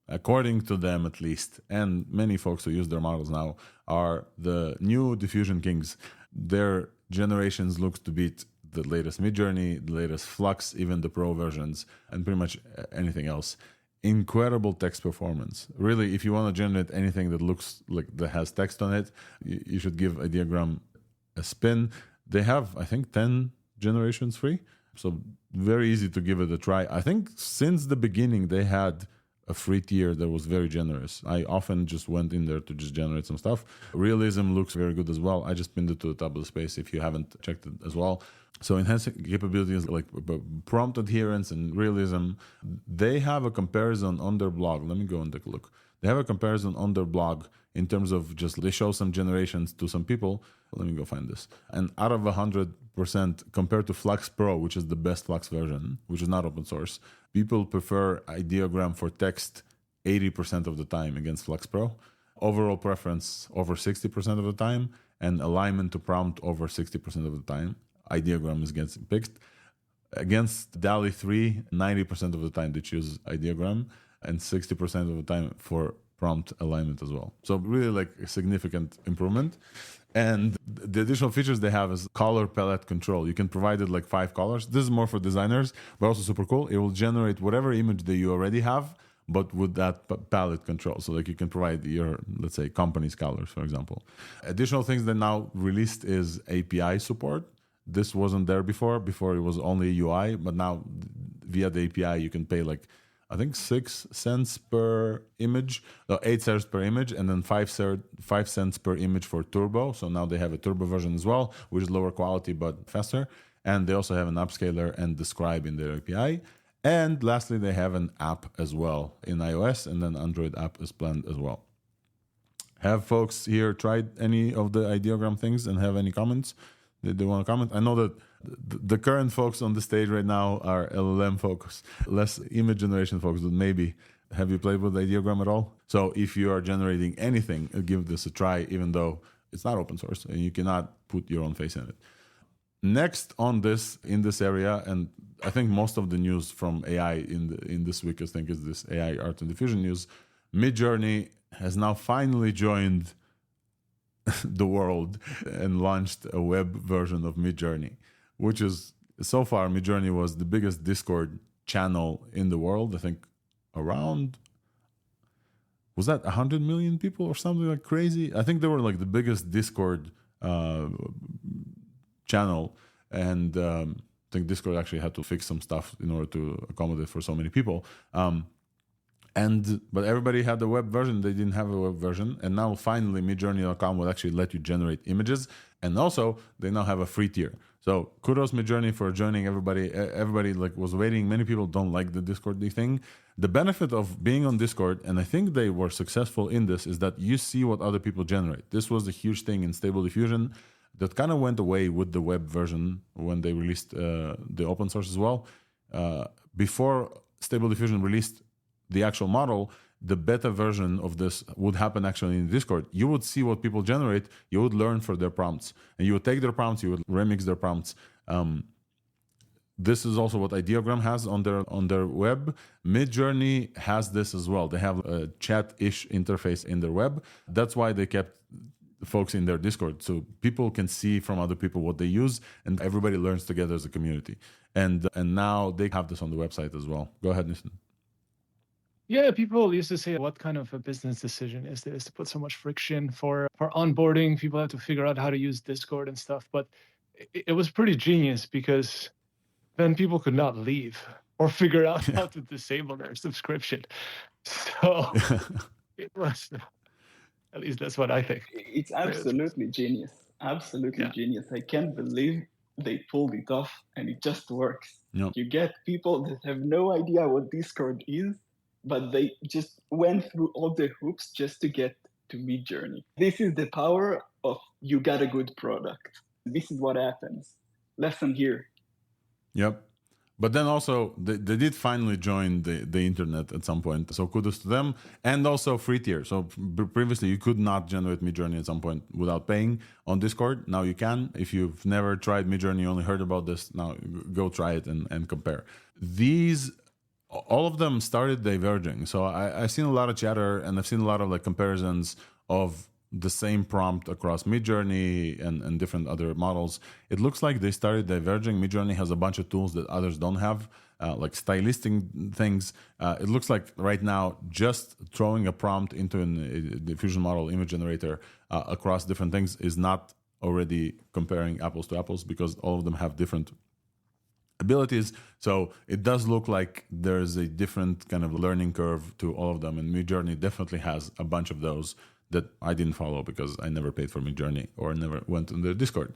Speaker 1: according to them at least, and many folks who use their models now, are the new diffusion kings. Their generations look to beat the latest Midjourney, the latest Flux, even the Pro versions, and pretty much anything else. Incredible text performance. Really, if you want to generate anything that looks like that has text on it, you should give Ideogram a spin. They have, I think, 10 generations free, so very easy to give it a try. I think since the beginning they had a free tier that was very generous. I often just went in there to just generate some stuff. Realism looks very good as well. I just pinned it to the top of the space if you haven't checked it as well. So enhancing capabilities like prompt adherence and realism. They have a comparison on their blog. Let me go and take a look. They have a comparison on their blog in terms of just they show some generations to some people. Let me go find this. And out of 100% compared to Flux Pro, which is the best Flux version, which is not open source, people prefer Ideogram for text 80% of the time against Flux Pro. Overall preference over 60% of the time, and alignment to prompt over 60% of the time. Ideogram is getting picked. Against DALL-E 3, 90% of the time they choose Ideogram, and 60% of the time for prompt alignment as well. So really like a significant improvement. And the additional features they have is color palette control. You can provide it like 5 colors. This is more for designers, but also super cool. It will generate whatever image that you already have, but with that palette control. So like you can provide your, let's say, company's colors, for example. Additional things that now released is API support. This wasn't there before. Before it was only UI, but now via the API, you can pay like I think 6 cents per image, 8 cents per image, and then 5 cents per image for turbo. So now they have a turbo version as well, which is lower quality but faster. And they also have an upscaler and describe in their API. And lastly, they have an app as well in iOS, and then Android app is planned as well. Have folks here tried any of the ideogram things and have any comments? Did they want to comment? I know that the current folks on the stage right now are LLM folks, less image generation folks, but maybe. Have you played with ideogram at all? So if you are generating anything, give this a try, even though it's not open source and you cannot put your own face in it. Next on this, in this area, and I think most of the news from AI in this week, I think, is this AI Art and Diffusion news. Midjourney has now finally joined the world and launched a web version of Midjourney, which is, so far, Midjourney was the biggest Discord channel in the world. I think around, was that 100 million people or something like crazy? I think they were like the biggest Discord channel, and I think Discord actually had to fix some stuff in order to accommodate for so many people. But everybody had the web version. They didn't have a web version. And now finally Midjourney.com will actually let you generate images. And also they now have a free tier. So kudos Midjourney for joining everybody. Everybody like was waiting. Many people don't like the Discord thing. The benefit of being on Discord, and I think they were successful in this, is that you see what other people generate. This was a huge thing in Stable Diffusion that kind of went away with the web version when they released the open source as well. Before Stable Diffusion released the actual model, the beta version of this would happen actually in Discord. You would see what people generate, you would learn for their prompts, and you would take their prompts, you would remix their prompts. This is also what Ideogram has on their web. Midjourney has this as well. They have a chat-ish interface in their web. That's why they kept folks in their Discord, so people can see from other people what they use, and everybody learns together as a community. And now they have this on the website as well. Go ahead, Nishan.
Speaker 2: Yeah, people used to say, what kind of a business decision is this to put so much friction for onboarding? People have to figure out how to use Discord and stuff. But it was pretty genius, because then people could not leave or figure out how to disable their subscription. So it was, at least that's what I think.
Speaker 6: It's absolutely genius. Absolutely genius. I can't believe they pulled it off, and it just works.
Speaker 1: Yep.
Speaker 6: You get people that have no idea what Discord is, but they just went through all the hoops just to get to Midjourney. This is the power of you got a good product. This is what happens. Lesson here.
Speaker 1: Yep. But then also, they did finally join the internet at some point. So kudos to them. And also free tier. So previously, you could not generate Midjourney at some point without paying on Discord. Now you can. If you've never tried Midjourney, you only heard about this, now go try it and compare. All of them started diverging. So I've seen a lot of chatter, and I've seen a lot of like comparisons of the same prompt across Midjourney and different other models. It looks like they started diverging. Midjourney has a bunch of tools that others don't have, like stylistic things. It looks like right now just throwing a prompt into a diffusion model image generator across different things is not already comparing apples to apples, because all of them have different abilities. So it does look like there's a different kind of learning curve to all of them, and Midjourney definitely has a bunch of those that I didn't follow because I never paid for Midjourney or never went in their Discord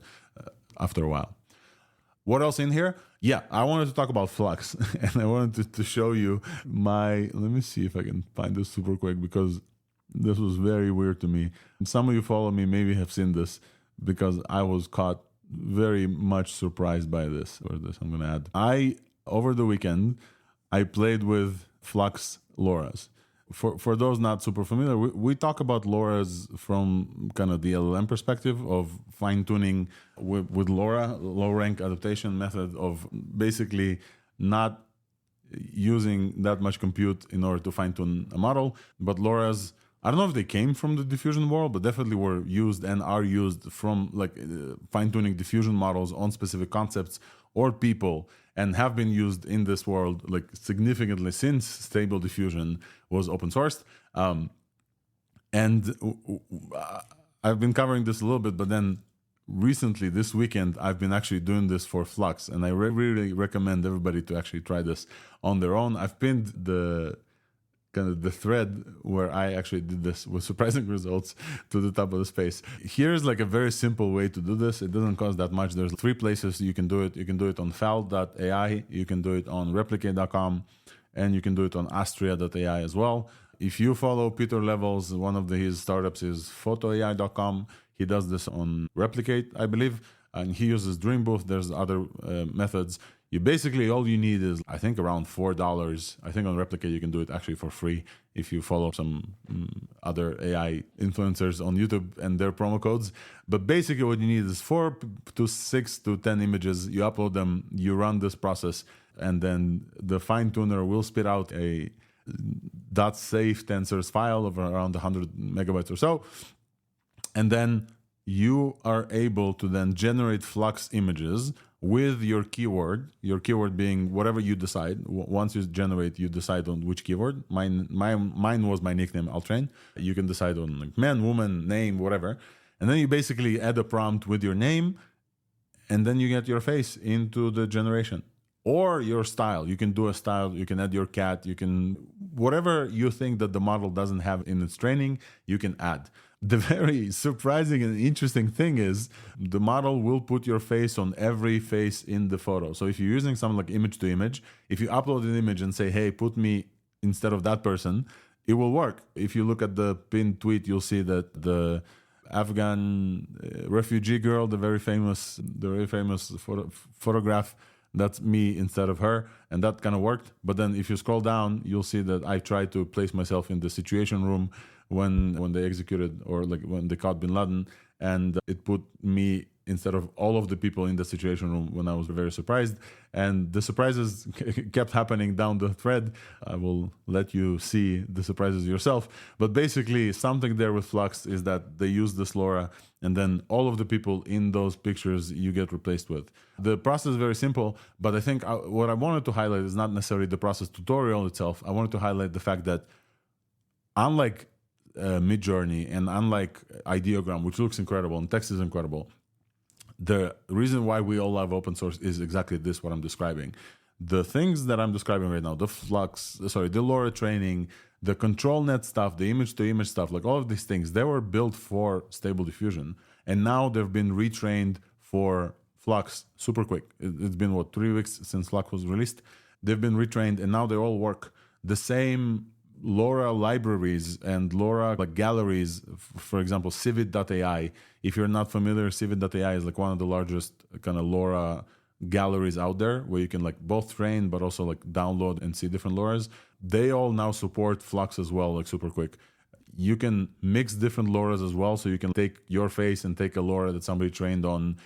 Speaker 1: after a while. What else in here? Yeah, I wanted to talk about Flux, and I wanted to show you let me see if I can find this super quick, because this was very weird to me. And some of you follow me maybe have seen this, because I was caught very much surprised by this. Or this I'm going to add. Over the weekend, I played with Flux LoRa's. For those not super familiar, we talk about LoRa's from kind of the LLM perspective of fine-tuning with LoRa, low-rank adaptation method of basically not using that much compute in order to fine-tune a model. But LoRa's, I don't know if they came from the diffusion world, but definitely were used and are used from like fine-tuning diffusion models on specific concepts or people, and have been used in this world like significantly since Stable Diffusion was open sourced. And I've been covering this a little bit, but then recently, this weekend, I've been actually doing this for Flux, and I really recommend everybody to actually try this on their own. I've pinned the thread where I actually did this with surprising results to the top of the space. Here's like a very simple way to do this. It doesn't cost that much. There's 3 places you can do it. You can do it on fal.ai, you can do it on replicate.com, and you can do it on astria.ai as well. If you follow Peter Levels, one of his startups is photoai.com. He does this on Replicate, I believe, and he uses Dream Booth. There's other methods. You basically, all you need is, I think, around $4. I think on Replicate you can do it actually for free if you follow some other AI influencers on YouTube and their promo codes. But basically what you need is 4 to 6 to 10 images. You upload them, you run this process, and then the fine tuner will spit out a .safe tensors file of around 100 megabytes or so. And then you are able to then generate Flux images with your keyword being whatever you decide. Once you generate, you decide on which keyword. Mine was my nickname, Altrain. You can decide on like man, woman, name, whatever. And then you basically add a prompt with your name, and then you get your face into the generation. Or your style. You can do a style, you can add your cat, you can, whatever you think that the model doesn't have in its training, you can add. The very surprising and interesting thing is the model will put your face on every face in the photo. So if you're using something like image to image, if you upload an image and say, hey, put me instead of that person, it will work. If you look at the pinned tweet, you'll see that the Afghan refugee girl, the very famous photograph, that's me instead of her, and that kind of worked. But then if you scroll down, you'll see that I tried to place myself in the Situation Room when they executed, or like when they caught bin Laden, and it put me instead of all of the people in the Situation Room when I was very surprised. And the surprises kept happening down the thread. I will let you see the surprises yourself. But basically, something there with Flux is that they use this LoRa, and then all of the people in those pictures you get replaced with. The process is very simple, but I think what I wanted to highlight is not necessarily the process tutorial itself. I wanted to highlight the fact that unlike Midjourney and unlike Ideogram, which looks incredible and text is incredible, the reason why we all love open source is exactly this, what I'm describing. The things that I'm describing right now, the LoRa training, the control net stuff, the image to image stuff, like all of these things, they were built for Stable Diffusion. And now they've been retrained for Flux super quick. It's been, 3 weeks since Flux was released? They've been retrained, and now they all work. The same LoRa libraries and LoRa like galleries, for example, Civit.ai. If you're not familiar, Civit.ai is like one of the largest kind of LoRa galleries out there, where you can like both train but also like download and see different LoRas. They all now support Flux as well, like super quick. You can mix different LoRas as well, so you can take your face and take a LoRa that somebody trained on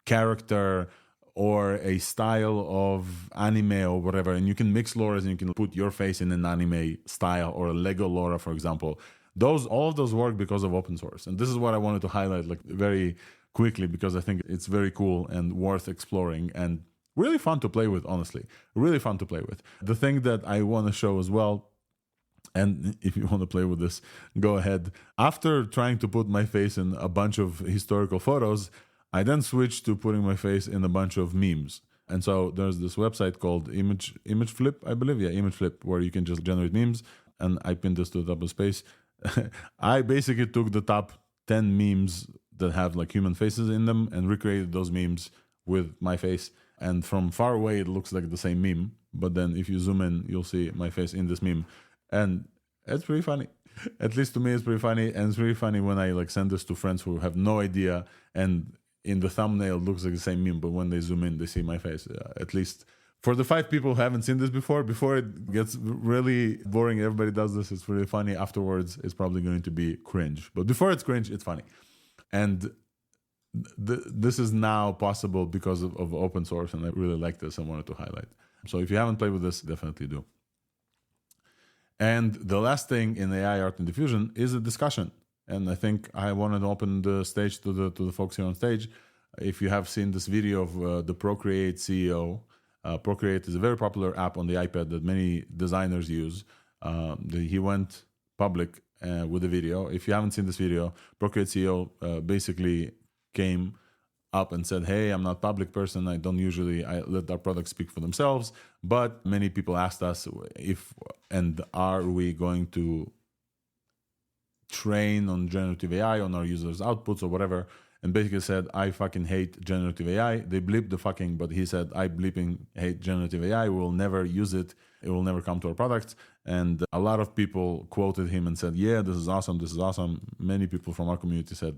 Speaker 1: character or a style of anime or whatever, and you can mix LoRas and you can put your face in an anime style, or a Lego LoRa, for example. All of those work because of open source. And this is what I wanted to highlight like very quickly, because I think it's very cool and worth exploring and really fun to play with, honestly. Really fun to play with. The thing that I want to show as well, and if you want to play with this, go ahead. After trying to put my face in a bunch of historical photos, I then switched to putting my face in a bunch of memes. And so there's this website called Image Flip, I believe. Yeah, Image Flip, where you can just generate memes. And I pinned this to the top of space. I basically took the top 10 memes that have like human faces in them and recreated those memes with my face. And from far away, it looks like the same meme. But then if you zoom in, you'll see my face in this meme. And it's pretty funny. At least to me, it's pretty funny. And it's really funny when I like send this to friends who have no idea, and in the thumbnail it looks like the same meme, but when they zoom in, they see my face. At least for the 5 people who haven't seen this before it gets really boring, everybody does this, it's really funny. Afterwards, it's probably going to be cringe. But before it's cringe, it's funny. And this is now possible because of open source, and I really like this. I wanted to highlight. So if you haven't played with this, definitely do. And the last thing in AI Art and Diffusion is a discussion. And I think I wanted to open the stage to the folks here on stage. If you have seen this video of the Procreate CEO, Procreate is a very popular app on the iPad that many designers use. He went public with the video. If you haven't seen this video, Procreate CEO basically came up and said, hey, I'm not a public person. I let our products speak for themselves. But many people asked us are we going to train on generative AI on our users' outputs or whatever, and basically said, I fucking hate generative AI. They bleeped the fucking, but he said, I bleeping hate generative AI. We will never use it. It will never come to our products. And a lot of people quoted him and said, yeah, this is awesome. This is awesome. Many people from our community said,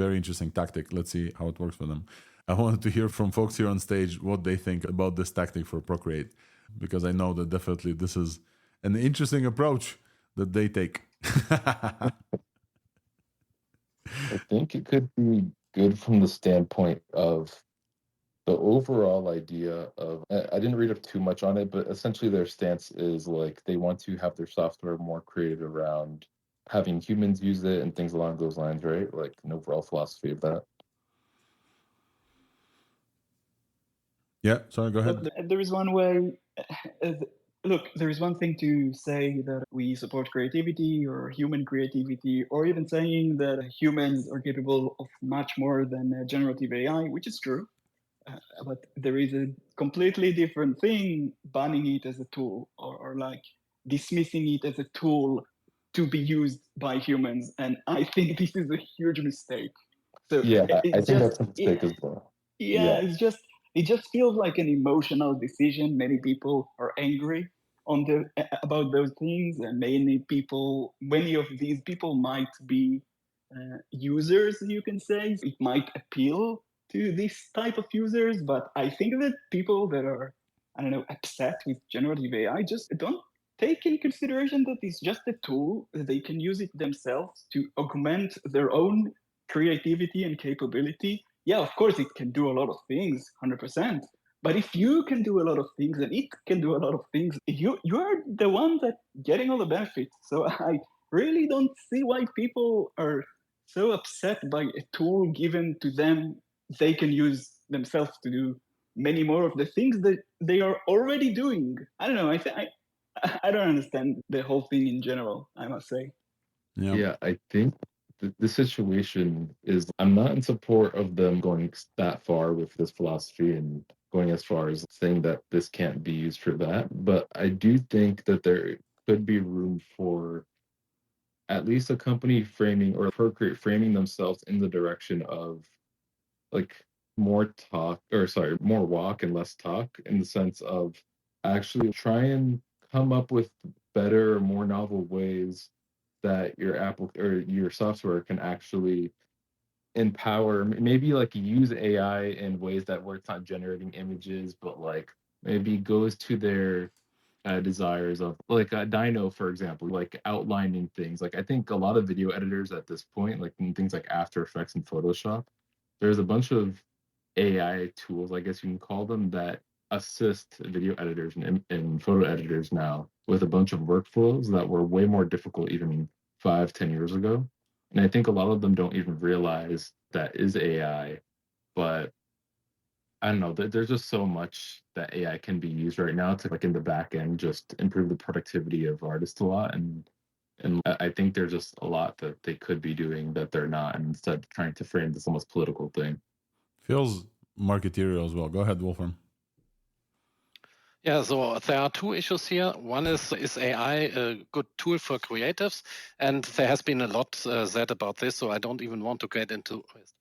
Speaker 1: very interesting tactic. Let's see how it works for them. I wanted to hear from folks here on stage what they think about this tactic for Procreate, because I know that definitely this is an interesting approach that they take.
Speaker 4: I think it could be good from the standpoint of the overall idea of, I didn't read up too much on it, but essentially their stance is like they want to have their software more created around having humans use it and things along those lines, right? Like an overall philosophy of that.
Speaker 1: Yeah, sorry, go ahead.
Speaker 6: Look, there is one way. Look, there is one thing to say that we support creativity or human creativity, or even saying that humans are capable of much more than generative AI, which is true. But there is a completely different thing banning it as a tool, or like dismissing it as a tool to be used by humans. And I think this is a huge mistake. So
Speaker 4: yeah, I think that's a
Speaker 6: yeah,
Speaker 4: mistake as well.
Speaker 6: yeah, it just feels like an emotional decision. Many people are angry about those things, and many of these people might be users, you can say. It might appeal to this type of users, but I think that people that are, I don't know, upset with generative AI just don't take in consideration that it's just a tool, that they can use it themselves to augment their own creativity and capability. Yeah, of course, it can do a lot of things, 100%. But if you can do a lot of things and it can do a lot of things, you are the one that getting all the benefits. So I really don't see why people are so upset by a tool given to them. They can use themselves to do many more of the things that they are already doing. I don't know. I don't understand the whole thing in general, I must say.
Speaker 4: Yeah, I think the situation is I'm not in support of them going that far with this philosophy and going as far as saying that this can't be used for that. But I do think that there could be room for at least a company framing or Procreate framing themselves in the direction of like more walk and less talk, in the sense of actually try and come up with better, more novel ways that your Apple or your software can actually empower, maybe like use AI in ways that where it's not generating images, but like maybe goes to their desires of like a Dino, for example, like outlining things. Like I think a lot of video editors at this point, like in things like After Effects and Photoshop, there's a bunch of AI tools, I guess you can call them, that assist video editors and photo editors now with a bunch of workflows that were way more difficult even 5-10 years ago. And I think a lot of them don't even realize that is AI, but I don't know, there's just so much that AI can be used right now to like in the back end just improve the productivity of artists a lot. And I think there's just a lot that they could be doing that they're not, and instead trying to frame this almost political thing.
Speaker 1: Feels marketerial as well. Go ahead, Wolfram.
Speaker 3: Yeah, so there are two issues here. One is AI a good tool for creatives? And there has been a lot said about this, so I don't even want to get into it.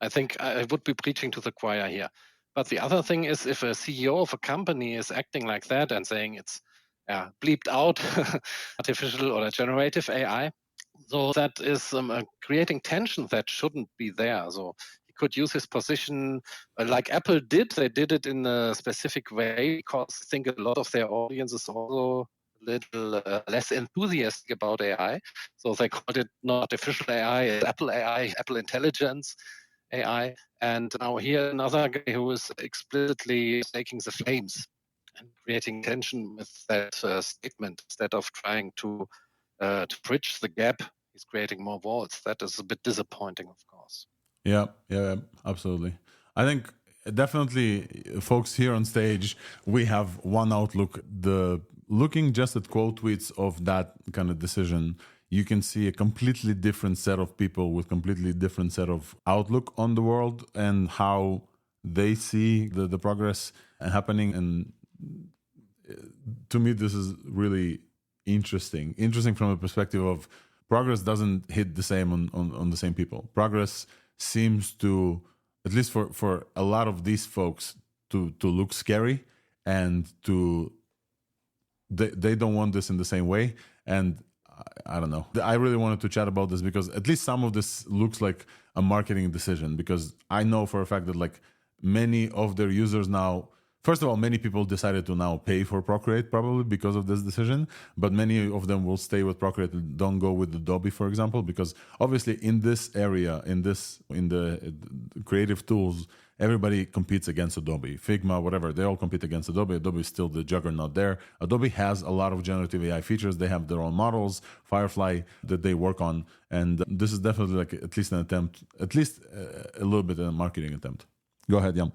Speaker 3: I think I would be preaching to the choir here. But the other thing is, if a CEO of a company is acting like that and saying it's bleeped out artificial or generative AI, so that is creating tension that shouldn't be there. So he could use his position like Apple did. They did it in a specific way because I think a lot of their audience is also a little less enthusiastic about AI. So they called it not artificial AI, it's Apple AI, Apple Intelligence AI. And now here another guy who is explicitly staking the flames and creating tension with that statement instead of trying to bridge the gap. He's creating more walls. That is a bit disappointing, of course.
Speaker 1: Yeah, absolutely. I think definitely, folks here on stage, we have one outlook. Looking just at quote tweets of that kind of decision, you can see a completely different set of people with completely different set of outlook on the world and how they see the progress happening. And to me, this is really interesting from a perspective of progress doesn't hit the same on the same people. Progress seems to, at least for a lot of these folks, to look scary, and they don't want this in the same way. And I don't know. I really wanted to chat about this because at least some of this looks like a marketing decision, because I know for a fact that like many of their users now, first of all, many people decided to now pay for Procreate probably because of this decision, but many of them will stay with Procreate and don't go with Adobe, for example, because obviously in this area, in the creative tools, everybody competes against Adobe. Figma, whatever, they all compete against Adobe. Adobe is still the juggernaut there. Adobe has a lot of generative AI features. They have their own models, Firefly, that they work on. And this is definitely like at least an attempt, at least a little bit of a marketing attempt. Go ahead, Yam.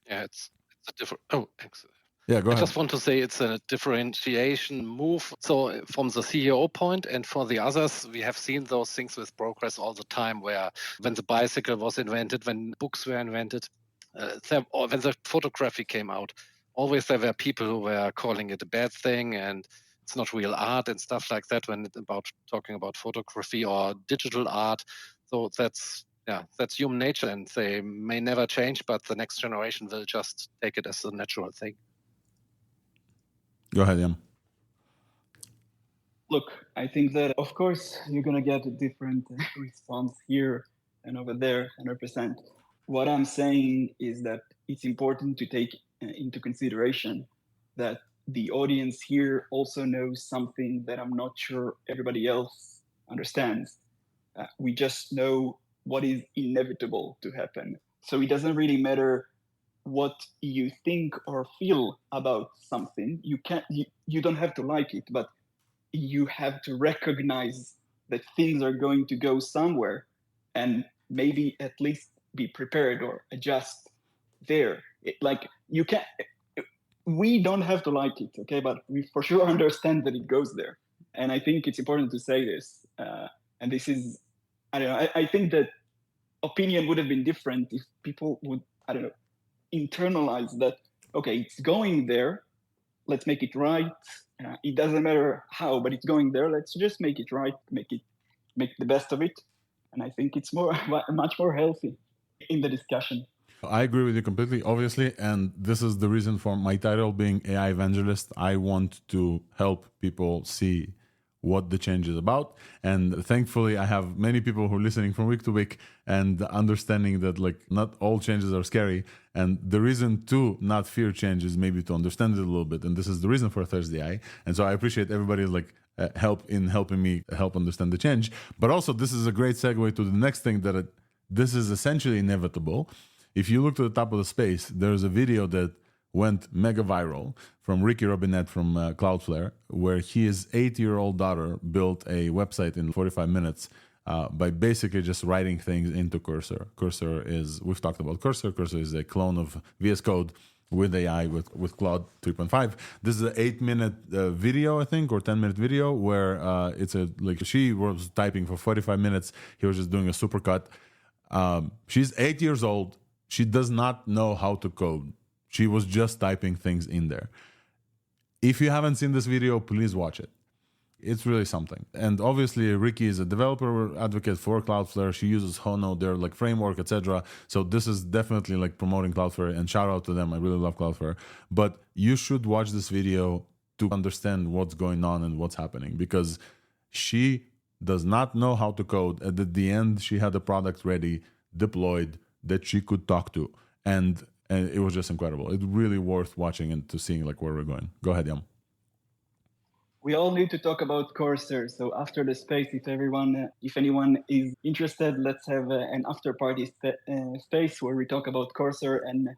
Speaker 3: Yeah, it's a different. Oh, excellent.
Speaker 1: Yeah, go ahead.
Speaker 3: I just want to say it's a differentiation move. So from the CEO point and for the others, we have seen those things with progress all the time, where when the bicycle was invented, when books were invented, or when the photography came out, always there were people who were calling it a bad thing and it's not real art and stuff like that when it's about talking about photography or digital art. So that's human nature, and they may never change, but the next generation will just take it as a natural thing.
Speaker 1: Go ahead, Yam.
Speaker 6: Look, I think that, of course, you're going to get a different response here and over there, 100%. What I'm saying is that it's important to take into consideration that the audience here also knows something that I'm not sure everybody else understands. We just know what is inevitable to happen. So it doesn't really matter what you think or feel about something. You don't have to like it, but you have to recognize that things are going to go somewhere, and maybe at least be prepared or adjust there. We don't have to like it, okay? But we for sure understand that it goes there. And I think it's important to say this. And this is, I don't know, I think that opinion would have been different if people would, internalize that, okay, it's going there, let's make it right. It doesn't matter how, but it's going there. Let's just make it right, make the best of it. And I think it's much more healthy in the discussion.
Speaker 1: I agree with you completely, obviously. And this is the reason for my title being AI Evangelist. I want to help people see what the change is about. And thankfully, I have many people who are listening from week to week and understanding that like not all changes are scary. And the reason to not fear change is maybe to understand it a little bit. And this is the reason for ThursdAI. And so I appreciate everybody helping me understand the change. But also, this is a great segue to the next thing that this is essentially inevitable. If you look to the top of the space, there's a video that went mega viral from Ricky Robinette from Cloudflare, where his 8-year-old daughter built a website in 45 minutes by basically just writing things into Cursor. Cursor is, we've talked about Cursor. Cursor is a clone of VS Code with AI, with Claude 3.5. This is an 8-minute video, I think, or 10-minute video where she was typing for 45 minutes. He was just doing a supercut. She's 8 years old. She does not know how to code. She was just typing things in there. If you haven't seen this video, please watch it. It's really something. And obviously, Ricky is a developer advocate for Cloudflare. She uses Hono, their like framework, etc. So this is definitely like promoting Cloudflare, and shout out to them. I really love Cloudflare. But you should watch this video to understand what's going on and what's happening, because she does not know how to code. And at the end, she had a product ready, deployed, that she could talk to. And it was just incredible. It's really worth watching and to seeing like where we're going. Go ahead, Yam.
Speaker 6: We all need to talk about Cursor. So after the space, if anyone is interested, let's have an after party space where we talk about Cursor and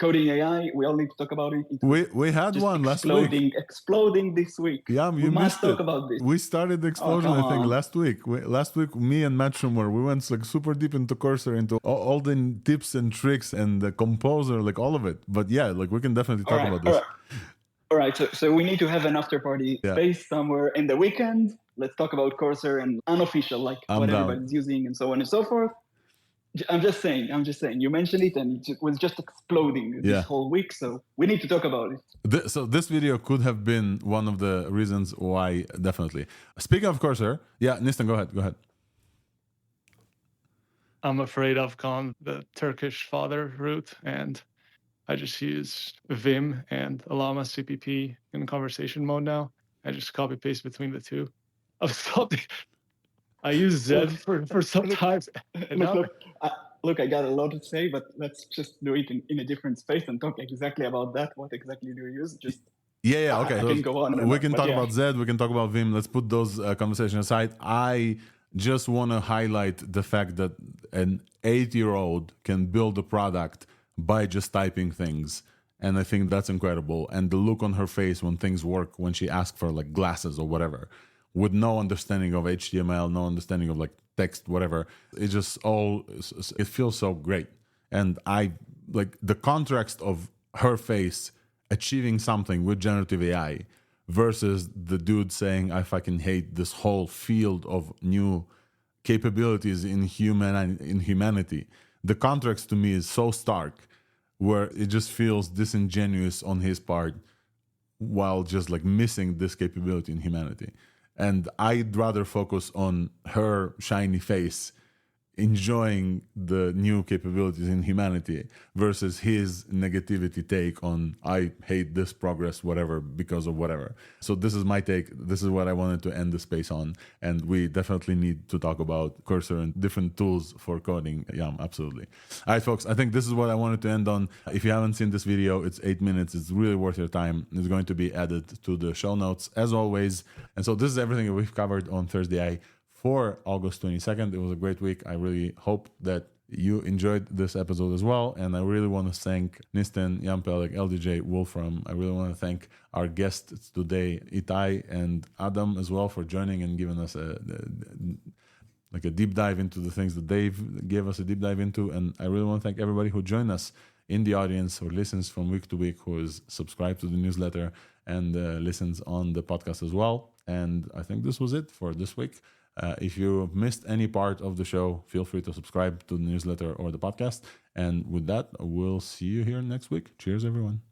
Speaker 6: coding AI. We all need to talk about it.
Speaker 1: We had one last week.
Speaker 6: Exploding this week.
Speaker 1: Yeah, you missed it. About this. We started the explosion, I think, last week. Last week, me and Matt Schumer, we went like super deep into Cursor, into all the tips and tricks and the composer, like all of it. But yeah, like we can definitely talk about this.
Speaker 6: All right, so we need to have an after party space somewhere in the weekend. let's talk about Cursor and unofficial, like
Speaker 1: I'm
Speaker 6: what
Speaker 1: down.
Speaker 6: everybody's using and so on and so forth. I'm just saying, you mentioned it and it was just exploding this whole week. So we need to talk about it.
Speaker 1: So this video could have been one of the reasons why, definitely. Speaking of Cursor, Nistan, go ahead.
Speaker 2: I'm afraid I've gone the Turkish father route, and I just use Vim and Llama CPP in conversation mode now. I just copy paste between the two. I use Z for sometimes.
Speaker 6: Look, I got a lot to say, but let's just do it in a different space and talk exactly about that. What exactly do you use? Just
Speaker 1: okay.
Speaker 6: I can go on.
Speaker 1: We can talk about Z. We can talk about Vim. Let's put those conversations aside. I just want to highlight the fact that an 8-year-old can build a product by just typing things. And I think that's incredible. And the look on her face when things work, when she asks for like glasses or whatever, with no understanding of HTML, no understanding of like text, whatever. It just it feels so great. And I like the contrast of her face achieving something with generative AI versus the dude saying, I fucking hate this whole field of new capabilities in humanity. The contrast to me is so stark, where it just feels disingenuous on his part while just like missing this capability in humanity. And I'd rather focus on her shiny face enjoying the new capabilities in humanity versus his negativity take on I hate this progress, whatever, because of whatever. So this is my take. This is what I wanted to end the space on. And we definitely need to talk about Cursor and different tools for coding. Yeah, absolutely. All right, folks, I think this is what I wanted to end on. If you haven't seen this video, it's 8 minutes. It's really worth your time. It's going to be added to the show notes as always. And so this is everything that we've covered on ThursdAI for August 22nd. It was a great week. I really hope that you enjoyed this episode as well. And I really want to thank Nistan, Jan Pelek, LDJ, Wolfram. I really want to thank our guests today, Itai and Adam as well, for joining and giving us a deep dive into the things that they've gave us a deep dive into. And I really want to thank everybody who joined us in the audience, who listens from week to week, who is subscribed to the newsletter and listens on the podcast as well. And I think this was it for this week. If you missed any part of the show, feel free to subscribe to the newsletter or the podcast. And with that, we'll see you here next week. Cheers, everyone.